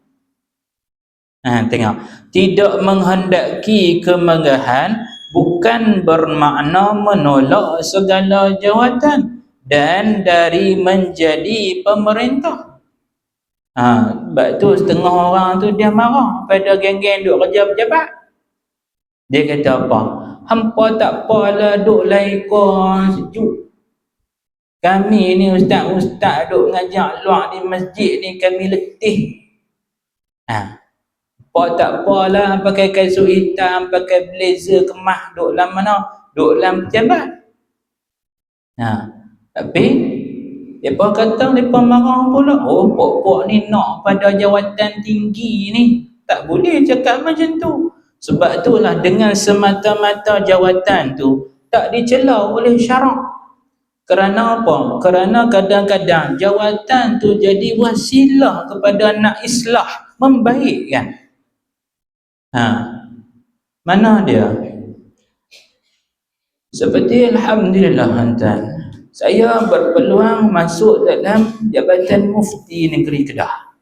Tengok. Tidak menghendaki kemegahan bukan bermakna menolak segala jawatan dan dari menjadi pemerintah. Sebab tu setengah orang tu dia marah pada geng-geng duk kerja pejabat. Dia kata apa? Hampa tak apalah duk laikon sejuk. Kami ni ustaz-ustaz duk ngajak luar di masjid ni kami letih. Tak apalah pakai kasut hitam, pakai blazer kemah duk dalam mana? Duk dalam pejabat. Tapi depa kata depa marah pula. Pok-pok ni nak pada jawatan tinggi ni. Tak boleh cakap macam tu. Sebab itulah dengan semata-mata jawatan tu tak dicela oleh syarak. Kerana apa? Kerana kadang-kadang jawatan tu jadi wasilah kepada nak islah, membaikkan. Mana dia? Seperti alhamdulillah hantan, saya berpeluang masuk dalam Jabatan Mufti Negeri Kedah.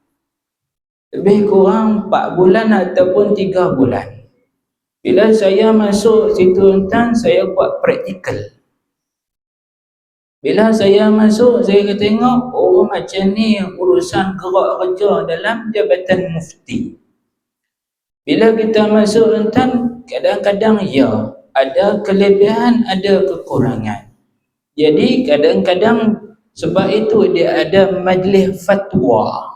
Lebih kurang 4 bulan ataupun 3 bulan. Bila saya masuk situ hantan, saya buat praktikal. Bila saya masuk, saya tengok macam ni urusan gerak kerja dalam Jabatan Mufti. Bila kita masuk rentan, kadang-kadang ya, ada kelebihan, ada kekurangan. Jadi kadang-kadang sebab itu dia ada majlis fatwa.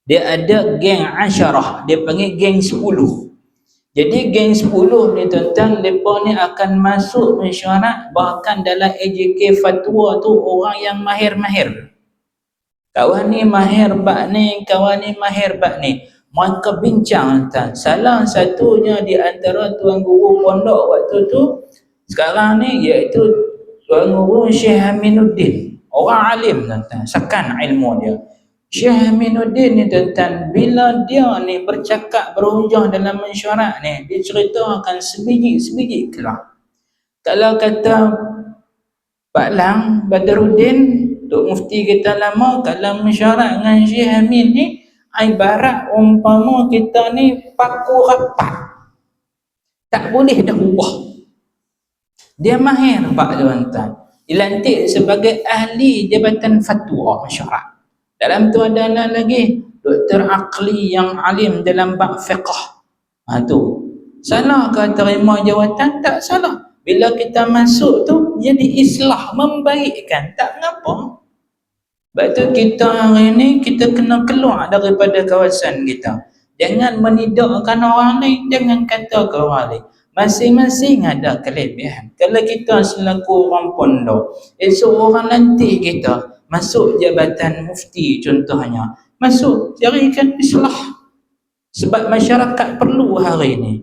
Dia ada geng asyarah, dia panggil geng 10. Jadi geng 10 ni tuan-tuan, mereka ni akan masuk mesyuarat, bahkan dalam AJK fatwa tu orang yang mahir-mahir. Kawan ni mahir bab ni, kawan ni mahir bab ni. Mereka bincang tentang salah satunya di antara tuan guru pondok waktu tu sekarang ni iaitu tuan guru Syekh Aminuddin, orang alim tentang sakan ilmu dia. Syekh Aminuddin ni tentang bila dia ni bercakap berhujah dalam mesyuarat ni, dia ceritakan sebiji-sebiji kelah. Kalau kata Pak Lang Badruddin, Tok Mufti kita lama, kalau mesyuarat dengan Syekh Amin ni ibarat umpama kita ni paku rapat. Tak boleh dah ubah. Dia mahir Pak tuan-tuan. Dilantik sebagai ahli Jabatan Fatwa Masyarakat. Dalam tu ada lagi doktor akli yang alim dalam bab fiqh. Tu. Salah ke terima jawatan? Tak salah. Bila kita masuk tu jadi islah, membaikkan, tak mengapa. Sebab tu kita hari ni kita kena keluar daripada kawasan kita. Jangan menidakkan orang lain, jangan kata ke orang lain. Masing-masing ada kelebihan. Kalau kita selaku orang pondok, esok orang lantik kita masuk jabatan mufti contohnya, masuk carikan islah. Sebab masyarakat perlu hari ini.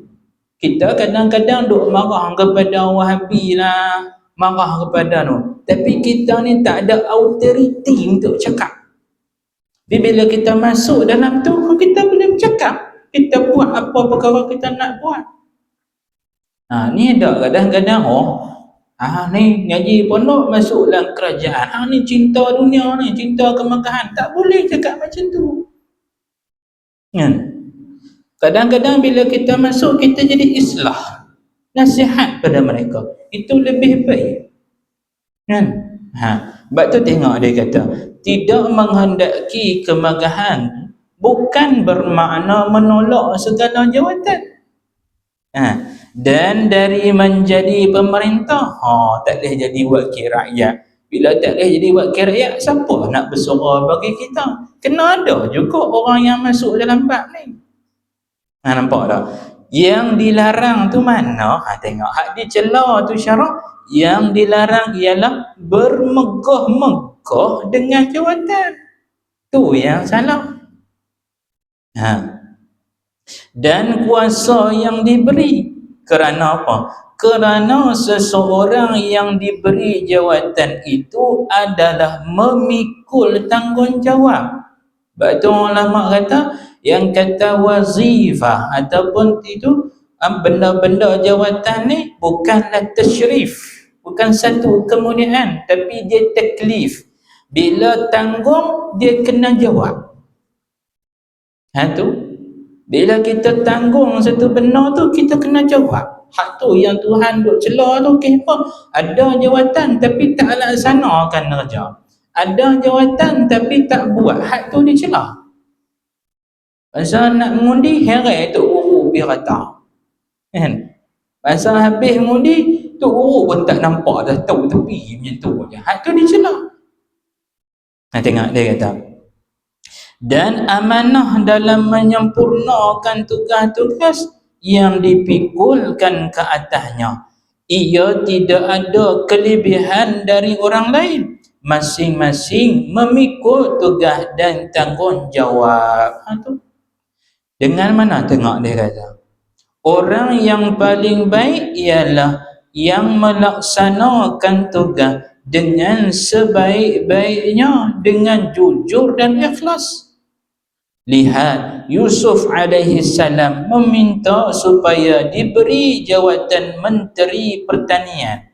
Kita kadang-kadang duk marah kepada Wahabi lah, marah kepada tu. Tapi kita ni tak ada autoriti untuk cakap. Bila kita masuk dalam tu, kita boleh bercakap. Kita buat apa perkara kita nak buat. Ni ada kadang-kadang ni ngaji pondok masuk dalam kerajaan. Ni cinta dunia ni, cinta kemegahan. Tak boleh cakap macam tu. Kan? Kadang-kadang bila kita masuk, kita jadi islah. Nasihat pada mereka. Itu lebih baik. Kan? Sebab tu tengok dia kata, tidak menghendaki kemegahan bukan bermakna menolak segala jawatan. Dan dari menjadi pemerintah, tak boleh jadi wakil rakyat. Bila tak boleh jadi wakil rakyat, siapa nak bersuara bagi kita? Kena ada juga orang yang masuk dalam bab ni. Nampak tak? Yang dilarang tu mana? Tengok, hak dicela tu syarak. Yang dilarang ialah bermegah-megah dengan jawatan. Tu yang salah. Dan kuasa yang diberi. Kerana apa? Kerana seseorang yang diberi jawatan itu adalah memikul tanggungjawab. Sebab tu ulama kata, yang kata wazifah ataupun itu benda-benda jawatan ni bukanlah tasyrif, bukan satu kemuliaan, tapi dia taklif. Bila tanggung, dia kena jawab. Tu bila kita tanggung satu benda tu, kita kena jawab. Hak tu yang Tuhan duk celah tu, kenapa? Ada jawatan tapi tak laksanakan kerja. Ada jawatan tapi tak buat. Hak tu dicela. Pasal nak mengundi, heret tu guru pergi kata. Kan? Pasal habis mengundi, tu guru pun tak nampak dah, tahu tepi macam tu je. Hak tu dicela. Tengok dia kata, dan amanah dalam menyempurnakan tugas-tugas yang dipikulkan ke atasnya. Ia tidak ada kelebihan dari orang lain. Masing-masing memikul tugas dan tanggungjawab. Dengan mana? Tengok dia kata, orang yang paling baik ialah yang melaksanakan tugas dengan sebaik-baiknya, dengan jujur dan ikhlas. Lihat, Yusuf alaihi salam meminta supaya diberi jawatan Menteri Pertanian,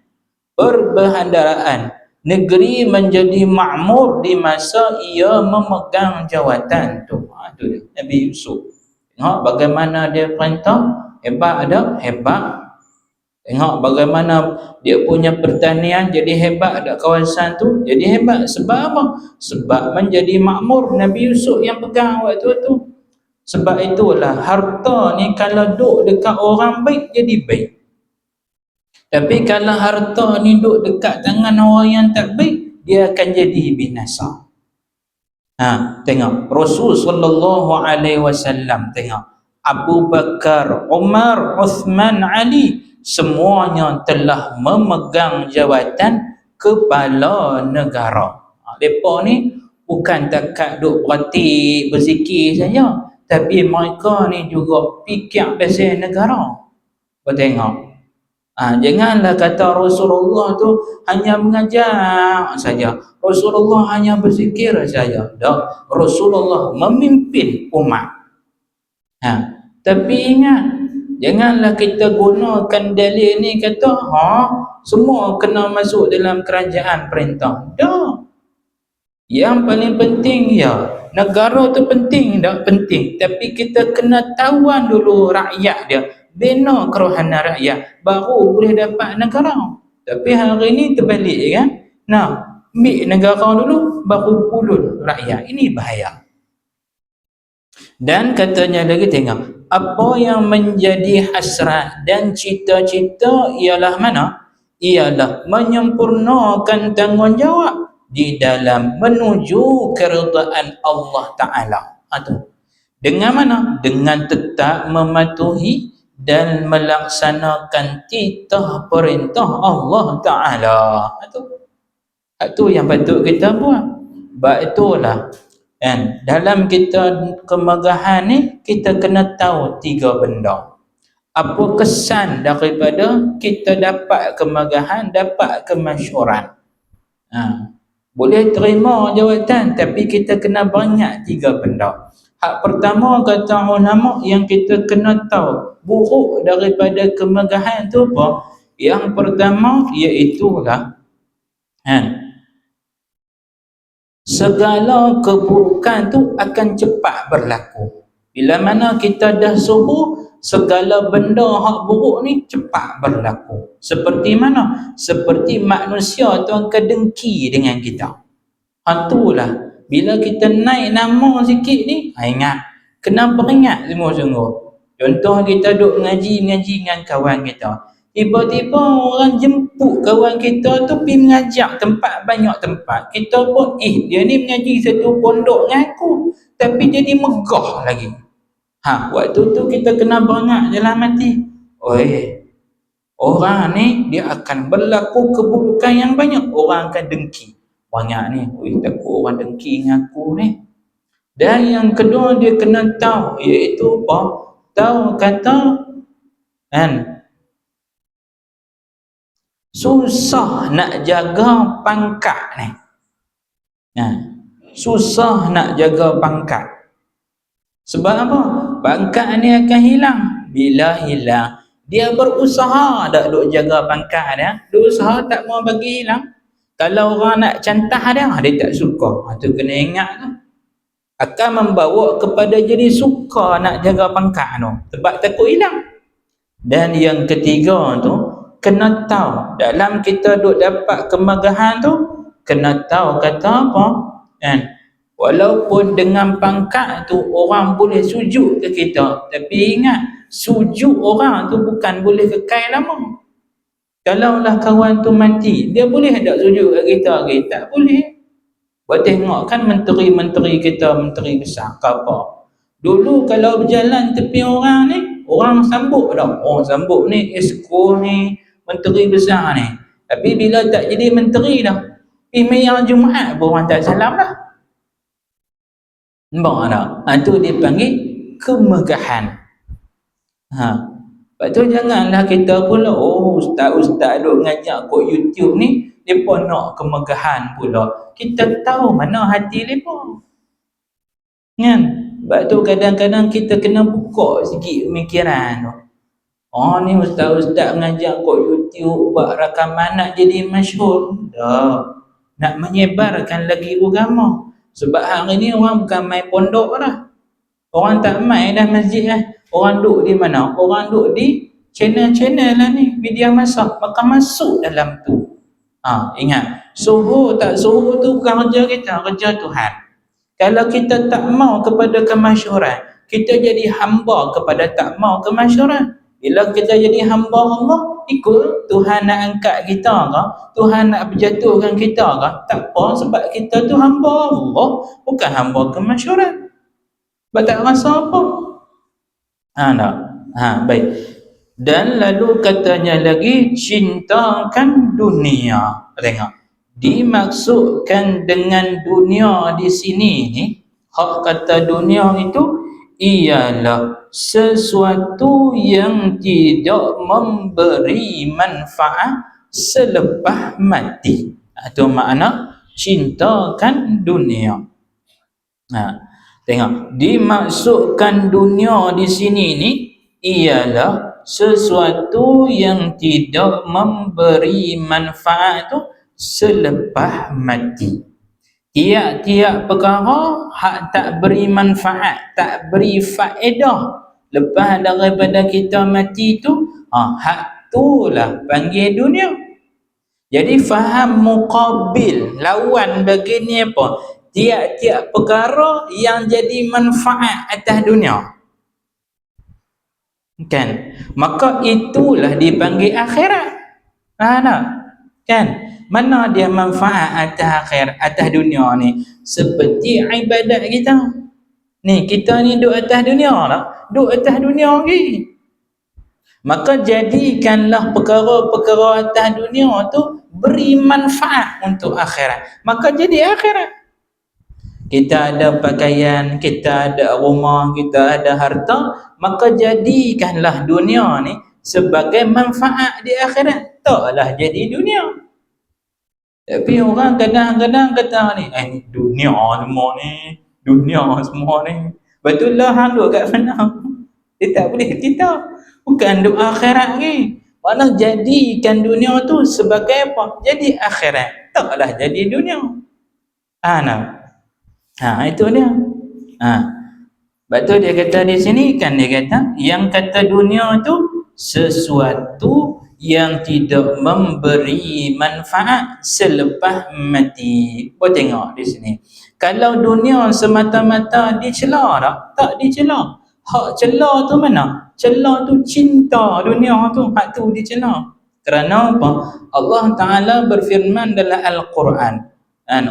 Perbendaharaan. Negeri menjadi makmur di masa ia memegang jawatan tu. Tu dia, Nabi Yusuf. Tengok bagaimana dia perintah. Hebat ada? Hebat. Tengok bagaimana dia punya pertanian jadi hebat, ada kawasan tu jadi hebat. Sebab apa? Sebab menjadi makmur Nabi Yusuf yang pegang waktu tu. Sebab itulah harta ni kalau duk dekat orang baik jadi baik. Tapi kalau harta ni duk dekat tangan orang yang tak baik, dia akan jadi binasa. Tengok Rasul sallallahu alaihi wasallam, tengok Abu Bakar, Umar, Uthman, Ali, semuanya telah memegang jawatan kepala negara. Mereka ni bukan takat duk berhati berzikir saja, tapi mereka ni juga fikir pasal negara. Kau tengok, janganlah kata Rasulullah tu hanya mengajar saja, Rasulullah hanya berzikir saja. Tak, Rasulullah memimpin umat. Tapi ingat, janganlah kita gunakan dalil ni kata semua kena masuk dalam kerajaan perintah. Tak. Yang paling penting negara tu penting tak? Penting. Tapi kita kena tawan dulu rakyat dia. bina kerohana rakyat, baru boleh dapat negara. Tapi hari ni terbalik kan. Nah, ambil negara dulu, baru pulun rakyat. Ini bahaya. Dan katanya lagi, tengok, apa yang menjadi hasrat dan cita-cita ialah mana? Ialah menyempurnakan tanggungjawab di dalam menuju keridaan Allah Ta'ala. Dengan mana? Dengan tetap mematuhi dan melaksanakan titah perintah Allah Ta'ala. Itu yang patut kita buat. Sebab itulah kan, dalam kita kemegahan ni, kita kena tahu 3 benda. Apa kesan daripada kita dapat kemegahan, dapat kemasyhuran. Boleh terima jawatan, tapi kita kena banyak 3 benda. Hak pertama, kata ulama, yang kita kena tahu buruk daripada kemegahan tu apa? Yang pertama iaitulah segala keburukan tu akan cepat berlaku. Bila mana kita dah subuh, segala benda hak buruk ni cepat berlaku. Seperti mana? Seperti manusia tu akan dengki dengan kita. Itulah, bila kita naik nama sikit ni, ingat, kena beringat sungguh-sungguh. Contoh, kita duduk ngaji dengan kawan kita, tiba-tiba orang jemput kawan kita tu pergi mengajak tempat, banyak tempat. Kita pun, dia ni mengaji satu pondok dengan aku, tapi jadi megah lagi. Waktu tu kita kena beringat dalam hati, orang ni dia akan berlaku keburukan yang banyak, orang akan dengki banyak ni. Takut orang dengki dengan aku ni. Dan yang kedua, dia kena tahu, iaitu apa? Tahu kata susah nak jaga pangkat ni. Susah nak jaga pangkat. Sebab apa? Pangkat ni akan hilang. Bila hilang, dia berusaha tak duk jaga pangkat dia. Berusaha tak mau bagi hilang. Kalau orang nak cantah dia tak suka. Tu kena ingat tu. Akan membawa kepada jadi suka nak jaga pangkat tu. Sebab takut hilang. Dan yang ketiga tu, kena tahu dalam kita duk dapat kemegahan tu, kena tahu kata apa? Walaupun dengan pangkat tu orang boleh sujud ke kita, tapi ingat, sujud orang tu bukan boleh kekal lama. Kalaulah kawan tu mati, dia boleh tak sujud kat kita lagi? Tak boleh. Buat tengok kan menteri-menteri kita, menteri besar ke apa, dulu kalau berjalan tepi orang ni, orang sambut dah. Sambut ni esko ni, menteri besar ni. Tapi bila tak jadi menteri dah, mayang Jumaat pun orang tak salam dah. Nampak tak? Itu dipanggil kemegahan. Lepas tu janganlah kita pula, ustaz-ustaz duk ngajak kat YouTube ni, mereka nak kemegahan pula. Kita tahu mana hati mereka. Kan? Sebab tu kadang-kadang kita kena buka sikit pemikiran tu. Ni ustaz-ustaz ngajak kat YouTube buat rakaman nak jadi masyhur. Nak menyebarkan lagi agama. Sebab hari ni orang bukan main pondok dah. Orang tak main dah masjid dah. Orang duduk di mana? Orang duduk di channel-channel lah ni, media masak. Maka masuk dalam tu. Ingat, suruh tak suruh tu bukan kerja kita, kerja Tuhan. Kalau kita tak mau kepada kemasyhuran, kita jadi hamba kepada tak mau kemasyhuran. Bila kita jadi hamba Allah, ikut Tuhan nak angkat kita ke, Tuhan nak berjatuhkan kita ke, tak apa, sebab kita tu hamba Allah, bukan hamba kemasyhuran. Sebab tak rasa apa. Baik. Dan lalu katanya lagi, cintakan dunia. Tengok, dimaksudkan dengan dunia di sini ni, hak kata dunia itu ialah sesuatu yang tidak memberi manfaat selepas mati. Itu makna cintakan dunia. Tengok, dimaksudkan dunia di sini ni ialah sesuatu yang tidak memberi manfaat tu selepas mati. Tiap-tiap perkara hak tak beri manfaat, tak beri faedah Lepas daripada kita mati tu, hak tu lah panggil dunia. Jadi faham muqabil, lawan begini apa? Tiap-tiap perkara yang jadi manfaat atas dunia. Kan? Maka itulah dipanggil akhirat. Tak? Kan? Mana dia manfaat atas akhirat, atas dunia ni? Seperti ibadat kita. Ni, kita ni duduk atas dunia lah. Duduk atas dunia lagi. Maka jadikanlah perkara-perkara atas dunia tu beri manfaat untuk akhirat. Maka jadi akhirat. Kita ada pakaian, kita ada rumah, kita ada harta, maka jadikanlah dunia ni sebagai manfaat di akhirat. Taklah jadi dunia. Tapi orang kadang-kadang kata ni, dunia semua ni, dunia semua ni. Betul lah hang duduk kat mana? Dia tak boleh kita. Bukan duk akhirat lagi. Mana jadikan dunia tu sebagai apa? Jadi akhirat. Taklah jadi dunia. Itu dia. Sebab tu dia kata di sini kan, dia kata yang kata dunia tu sesuatu yang tidak memberi manfaat selepas mati. Kau tengok di sini. Kalau dunia semata-mata dicela tak? Tak dicela. Hak cela tu mana? Cela tu cinta dunia tu. Hak tu dicela. Kerana apa? Allah Ta'ala berfirman dalam Al-Quran.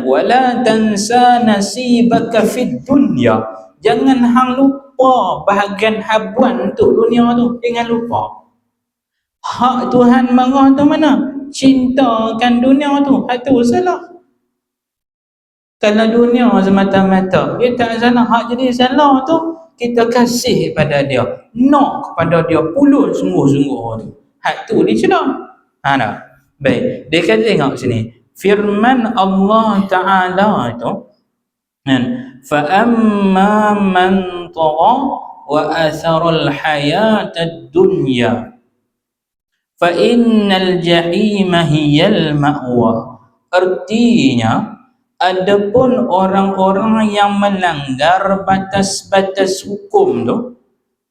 Wala tansa nasibaka fid dunya. Jangan hang lupa bahagian habuan untuk dunia tu. Jangan lupa. Hak Tuhan marah tu mana? Cintakan dunia tu. Hak tu salah. Kalau dunia semata-mata, dia tak salah. Hak jadi salah tu, kita kasih pada dia. Nak kepada dia puluh sungguh-sungguh tu. Hak tu dicela. Tak? Baik. Dia kata tengok sini. Firman Allah Ta'ala itu, فَأَمَّا مَنْ طَغَى وَأَثَرَ الْحَيَاةَ الدُّنْيَا فَإِنَّ الْجَحِيمَ هِيَ الْمَأْوَى. Artinya, adapun orang-orang yang melanggar batas-batas hukum tu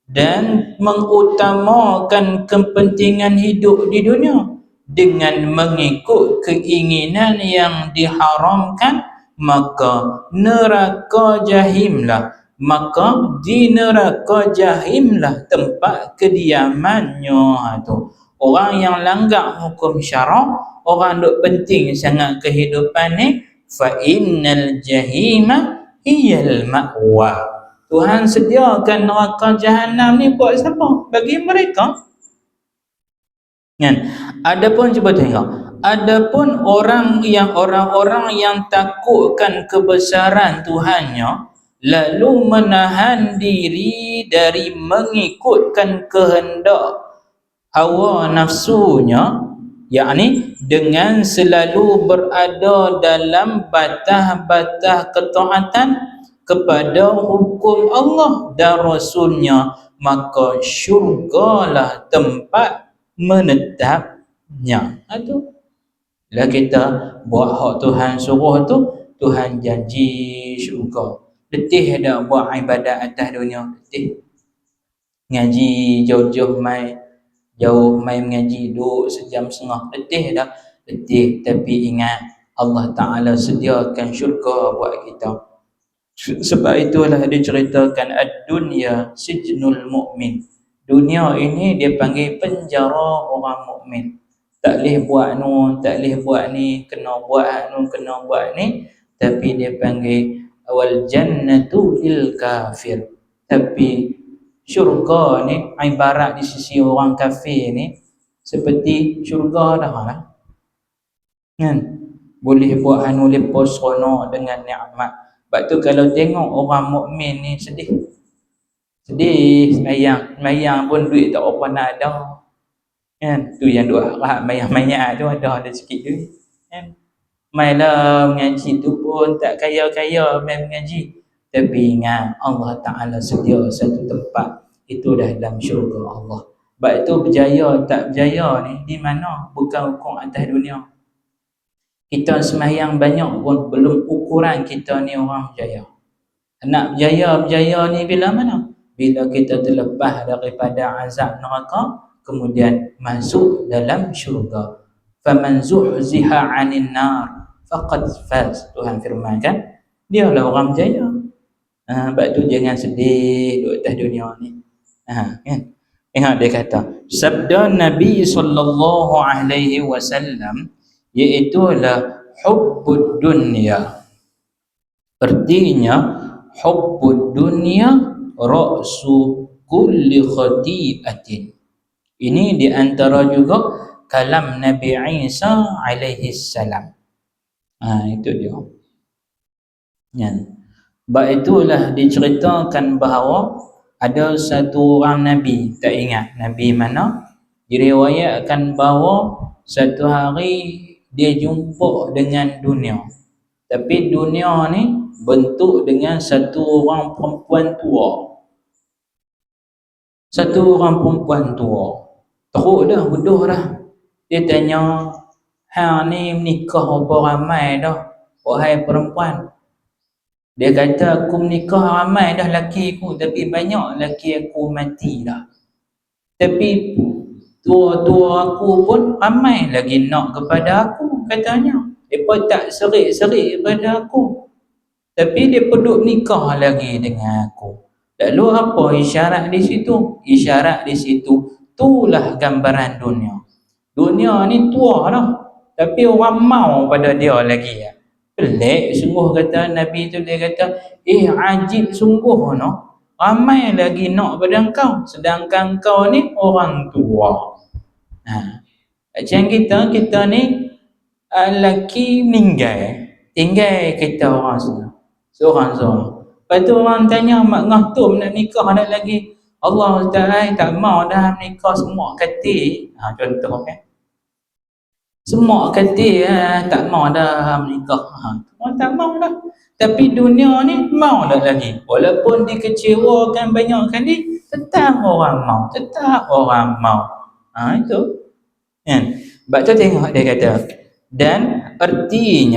dan mengutamakan kepentingan hidup di dunia dengan mengikut keinginan yang diharamkan, maka neraka jahimlah. Maka di neraka jahimlah tempat kediamannya tu. Orang yang langgar hukum syarak, orang duk penting sangat kehidupan ni, fa innal jahima hiyal ma'wa. Tuhan sediakan neraka jahanam ni buat siapa? Bagi mereka. Kan? Adapun cuba tengok. Adapun orang-orang yang takutkan kebesaran Tuhannya, lalu menahan diri dari mengikutkan kehendak hawa nafsunya, yakni dengan selalu berada dalam batas-batas ketaatan kepada hukum Allah dan Rasulnya, maka syurgalah tempat menetapnya. Itu lah kita buat hak Tuhan suruh tu, Tuhan janji syurga. Letih dah buat ibadat atas dunia, letih. Ngaji jauh-jauh mai mengaji, duduk sejam setengah, letih dah. Letih, tapi ingat Allah Ta'ala sediakan syurga buat kita. Sebab itulah diceritakan ad-dunya sijnul mu'min. Dunia ini dia panggil penjara orang mukmin. Tak boleh buat nu, tak boleh buat ni, kena buat nu, kena buat ni. Tapi dia panggil wal jannatu lil kafir. Tapi syurga ni ibarat di sisi orang kafir ni seperti syurga dah lah. Kan? Boleh buat anu lepas seronok dengan nikmat. Sebab tu kalau tengok orang mukmin ni sedih, semayang pun duit tak apa nak ada. Kan? Tu yang duk harap mayang-mayang tu ada sikit duit. Kan? Mailah mengaji tu pun tak kaya-kaya main mengaji. Tapi ingat Allah Ta'ala sedia satu tempat. Itu dah dalam syurga Allah. Sebab itu berjaya tak berjaya ni di mana? Bukan hukum atas dunia. Kita semayang banyak pun belum ukuran kita ni orang berjaya. Nak berjaya ni bila mana? bila kita terlepas daripada azab neraka, kemudian masuk dalam syurga. Faman zuhziha 'anil nar faqad faz. Tuhan firmankan, dialah orang berjaya. Sebab tu jangan sedih duduk atas dunia ni. Kan? Ingat dia kata, sabda Nabi sallallahu alaihi wasallam iaitu hubbud dunya. Artinya hubbud dunya ra'su kulli khati'atin. Ini di antara juga kalam Nabi Isa alaihi salam. Itu dia. Ya. Sebab itulah diceritakan bahawa ada satu orang Nabi, tak ingat Nabi mana, diriwayatkan bahawa satu hari dia jumpa dengan dunia. Tapi dunia ni bentuk dengan satu orang perempuan tua. Satu orang perempuan tua. Teruk dah, bodoh dah. Dia tanya, ni menikah apa ramai dah, wahai perempuan? Dia kata, aku menikah ramai dah laki aku, tapi banyak laki aku mati dah. Tapi tua-tua aku pun ramai lagi nak kepada aku, katanya. Mereka tak serik-serik kepada aku, tapi dia perlu nikah lagi dengan aku. Lalu apa isyarat di situ? Isyarat di situ, itulah gambaran dunia. Dunia ni tua dah, tapi orang mau pada dia lagi. Pelik sungguh, kata Nabi tu. Dia kata, ajib sungguh no, ramai lagi nak pada engkau, sedangkan kau ni orang tua. Macam kita ni lelaki meninggal, tinggal kita orang seorang-seorang. Lepas tu orang tanya, mak ngahtum nak nikah nak lagi? Allah Ta'ala tak mau dah nikah semua katil. Contoh kan, semua katil tak mau dah menikah. Orang tak mau dah. Tapi dunia ni mau dah lagi. Walaupun dikecewakan banyak kali, tetap orang mau. Itu kan. Sebab tu tengok dia kata, dan arti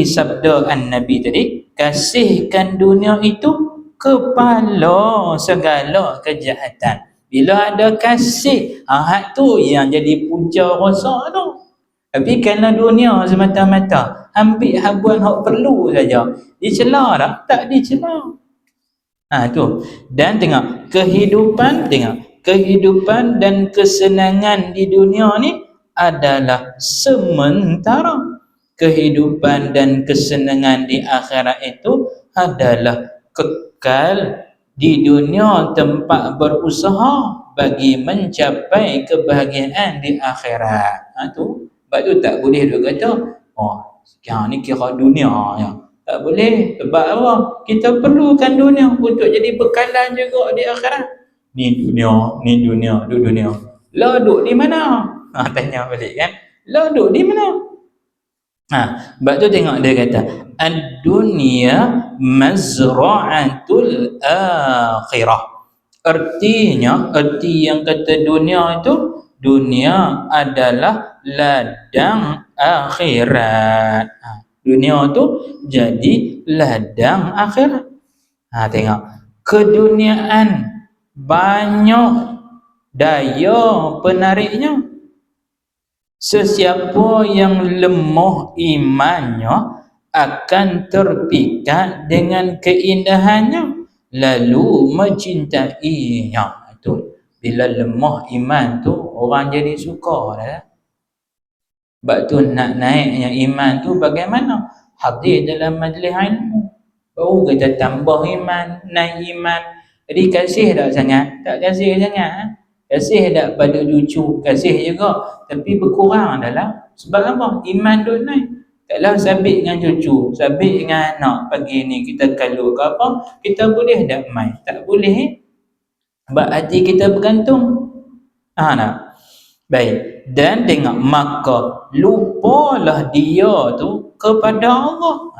sabda An-Nabi tadi, kasihkan dunia itu kepala segala kejahatan. Bila ada kasih, tu yang jadi punca rasa tu. Tapi kerana dunia semata-mata ambil habuan hak perlu saja, dicela tak dicela. Tu. Dan tengok kehidupan dan kesenangan di dunia ni adalah sementara. Kehidupan dan kesenangan di akhirat itu adalah kekal. Di dunia tempat berusaha bagi mencapai kebahagiaan di akhirat. Tu. Sebab tu tak boleh dia kata, sekarang ni kira dunia ya. Tak boleh. Sebab apa? Kita perlukan dunia untuk jadi bekalan juga di akhirat. Ni dunia. Lah duduk di mana? Tanya balik kan. Lah duduk di mana? Sebab tu tengok dia kata, ad-dunya mazra'atul akhirah. Artinya, arti yang kata dunia itu, dunia adalah ladang akhirat. Dunia tu jadi ladang akhirat. Tengok, keduniaan banyak daya penariknya. Sesiapa yang lemah imannya akan terpikat dengan keindahannya, lalu mencintainya. Itu bila lemah iman tu, orang jadi suka dah. Sebab tu nak naiknya iman tu bagaimana? Hadir dalam majlis ilmu, baru kita tambah iman, naik iman. Jadi kasih tak sangat? Tak kasih sangat. Kasih tak pada cucu? Kasih juga, tapi berkurang adalah sebab apa? Iman duk naik. Taklah sabit dengan cucu, sabit dengan anak. Pagi ni kita kalut ke apa, kita boleh tak main? Tak boleh. Sebab hati kita bergantung. Nak? Baik. Dan tengok, maka lupalah dia tu kepada Allah.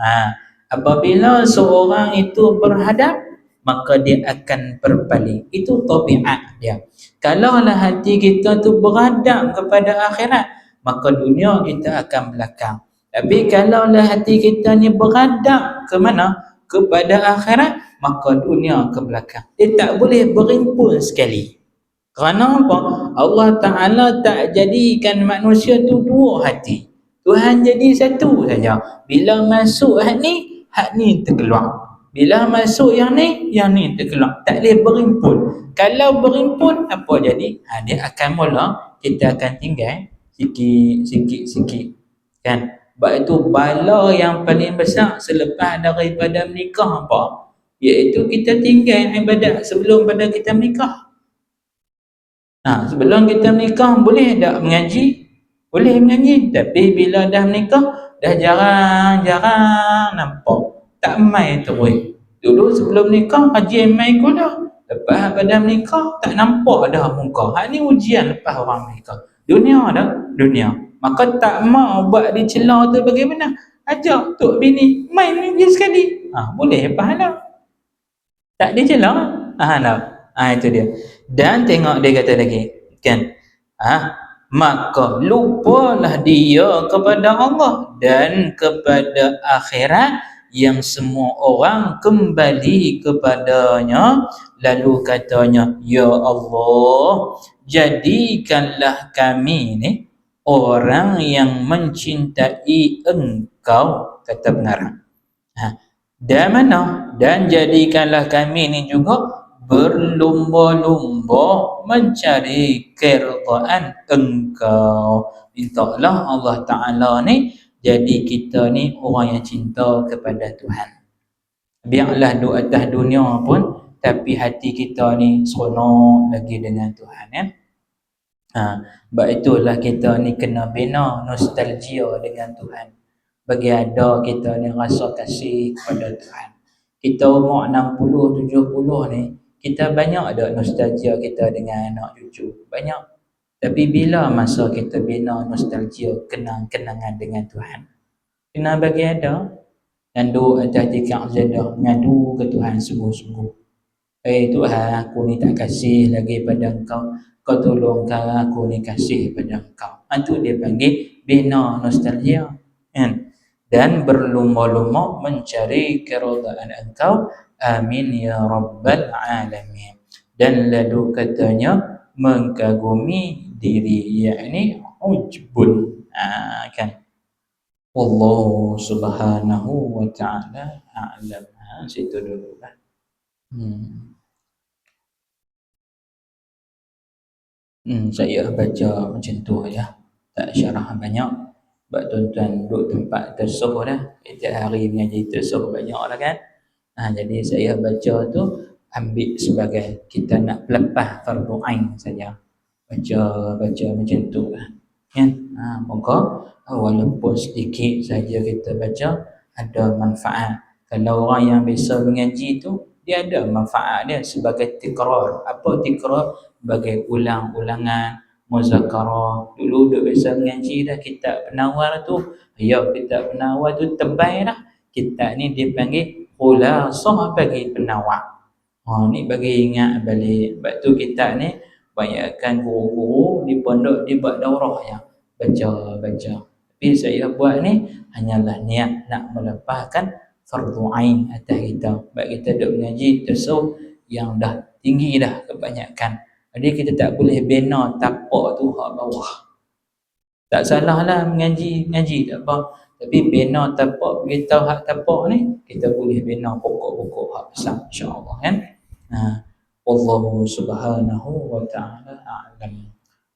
Apabila seorang itu berhadap, maka dia akan berpaling. Itu tabiat dia. Kalaulah hati kita tu berhadap kepada akhirat, maka dunia kita akan belakang. Tapi kalaulah hati kita ni berhadap ke mana? kepada akhirat, maka dunia ke belakang. Dia tak boleh berimpun sekali. Kerana apa? Allah Ta'ala tak jadikan manusia tu dua hati. Tuhan jadi satu saja. Bila masuk hak ni terkeluar. Bila masuk yang ni terkeluar. Tak boleh berimpun. Kalau berimpun, apa jadi? Dia akan mula, kita akan tinggal sikit-sikit. Kan? Sebab itu bala yang paling besar selepas daripada menikah apa? Iaitu kita tinggal ibadat sebelum pada kita menikah. Sebelum kita menikah boleh tak mengaji? Boleh mengaji. Tapi bila dah menikah, dah jarang-jarang nampak. Tak mai terus. Dulu sebelum nikah, haji mai dah. Lepas pada menikah, tak nampak dah muka. Ni ujian lepas orang menikah. Dunia dah, dunia. Maka tak mau buat dicela tu bagaimana? Ajak tok bini, main ni sekali. Boleh pahala. Tak dicela. Itu dia. Dan tengok dia kata lagi, kan? Maka lupalah dia kepada Allah dan kepada akhirat yang semua orang kembali kepadanya. Lalu katanya, ya Allah, jadikanlah kami ni orang yang mencintai Engkau, kata pengarang. Dan mana? Dan jadikanlah kami ni juga berlumba-lumba mencari keridaan Engkau. Mintalah Allah Ta'ala ni jadi kita ni orang yang cinta kepada Tuhan. Biarlah duduk atas dunia pun, tapi hati kita ni seronok lagi dengan Tuhan, ya. Sebab itulah kita ni kena bina nostalgia dengan Tuhan. Bagi ada kita ni rasa kasih kepada Tuhan. Kita umur 60, 70 ni, kita banyak ada nostalgia kita dengan anak cucu. Banyak. Tapi bila masa kita bina nostalgia, kenang-kenangan dengan Tuhan? Kena bagi ada. Dan duduk atas tikar zadah, ngadu ke Tuhan sungguh-sungguh. Tuhan, aku ni tak kasih lagi pada Engkau. Kau tolongkan aku ni kasih pada Engkau. Itu dia panggil bina nostalgia. Dan berlumba-lumba mencari keridaan Engkau. Amin ya Rabbal Alamin. Dan lalu katanya mengagumi diri, yakni ujbun. Kan? Wallahu subhanahu wa ta'ala a'lam. Situ dulu lah. Saya baca macam tu ya. Tak syarah banyak. Sebab tuan-tuan duduk tempat tersuh dah. Setiap hari mengaji tersuh banyak lah kan. Jadi saya baca tu ambil sebagai kita nak pelepah fardu ain saja. Baca macam tu lah. Kan? Moga walaupun sedikit saja kita baca, ada manfaat. Kalau orang yang biasa mengaji tu, dia ada manfaat dia sebagai tikrar. Apa tikrar? Sebagai ulang-ulangan, muzakarah. Dulu duk biasa mengaji dah kitab penawar tu. Kitab penawar tu tebal dah. Kitab ni dia panggil khulasah bagi penawar. Ni bagi ingat balik. Sebab tu kitab ni banyakkan guru-guru di pondok dia buat daurah ya. Baca. Tapi saya buat ni hanyalah niat nak melepaskan fardu ain atas kita. Sebab kita duk mengaji tasawuf yang dah tinggi dah kebanyakan. Jadi kita tak boleh bina tapak tu hak bawah. Tak salah lah mengaji tak apa. Tapi bina tapak, beritahu hak tapak ni, kita boleh bina pokok-pokok hak besar, insya-Allah kan. Wallahu subhanahu wa ta'ala a'lam.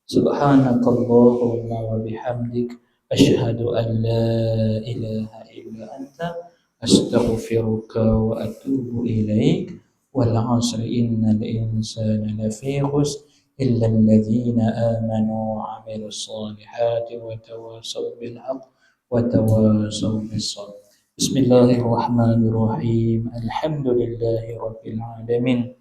Subhanakallahumma wa bihamdik, asyhadu an la ilaha illa anta, astaghfiruka wa atubu ilaik. Wal 'asri innal insana lafi khusr illa alladhina amanu wa 'amilus solihati wa tawasaw bil haqq wa tawasaw bis sabr. Bismillahirrahmanirrahim. Alhamdulillahi rabbil alamin.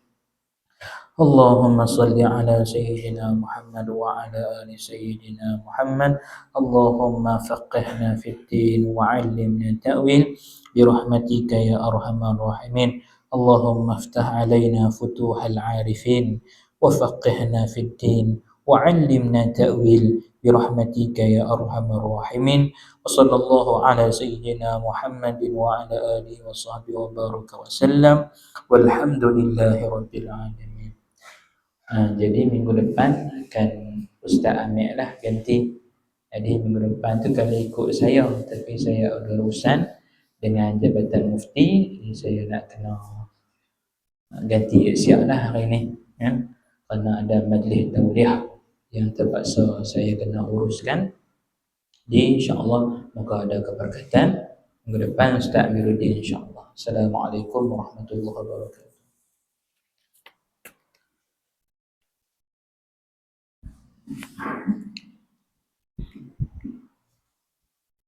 Allahumma salli ala sayyidina Muhammad wa ala ali sayyidina Muhammad. Allahumma faqihna fid din wa 'allimna ta'wil bi rahmatika ya arhamar rahimin. Allahumma iftah 'alaina futuhal 'arifin wa faqihna fid din wa 'allimna ta'wil برحمتك يا أرحم الراحمين وصلى الله على سيدنا محمد وعلى آله وصحبه وبارك وسلم والحمد لله رب العالمين. Jadi minggu depan akan Ustaz Amir lah ganti. Jadi minggu depan tu kalau ikut saya, tapi saya ada urusan dengan Jabatan Mufti, jadi saya nak kena ganti siap lah hari ni, ya. Kerana ada majlis tauliah yang terpaksa saya kena uruskan. Jadi insya-Allah moga ada keberkatan. Minggu depan Ustaz Amiruddin insya-Allah. Assalamualaikum warahmatullahi wabarakatuh.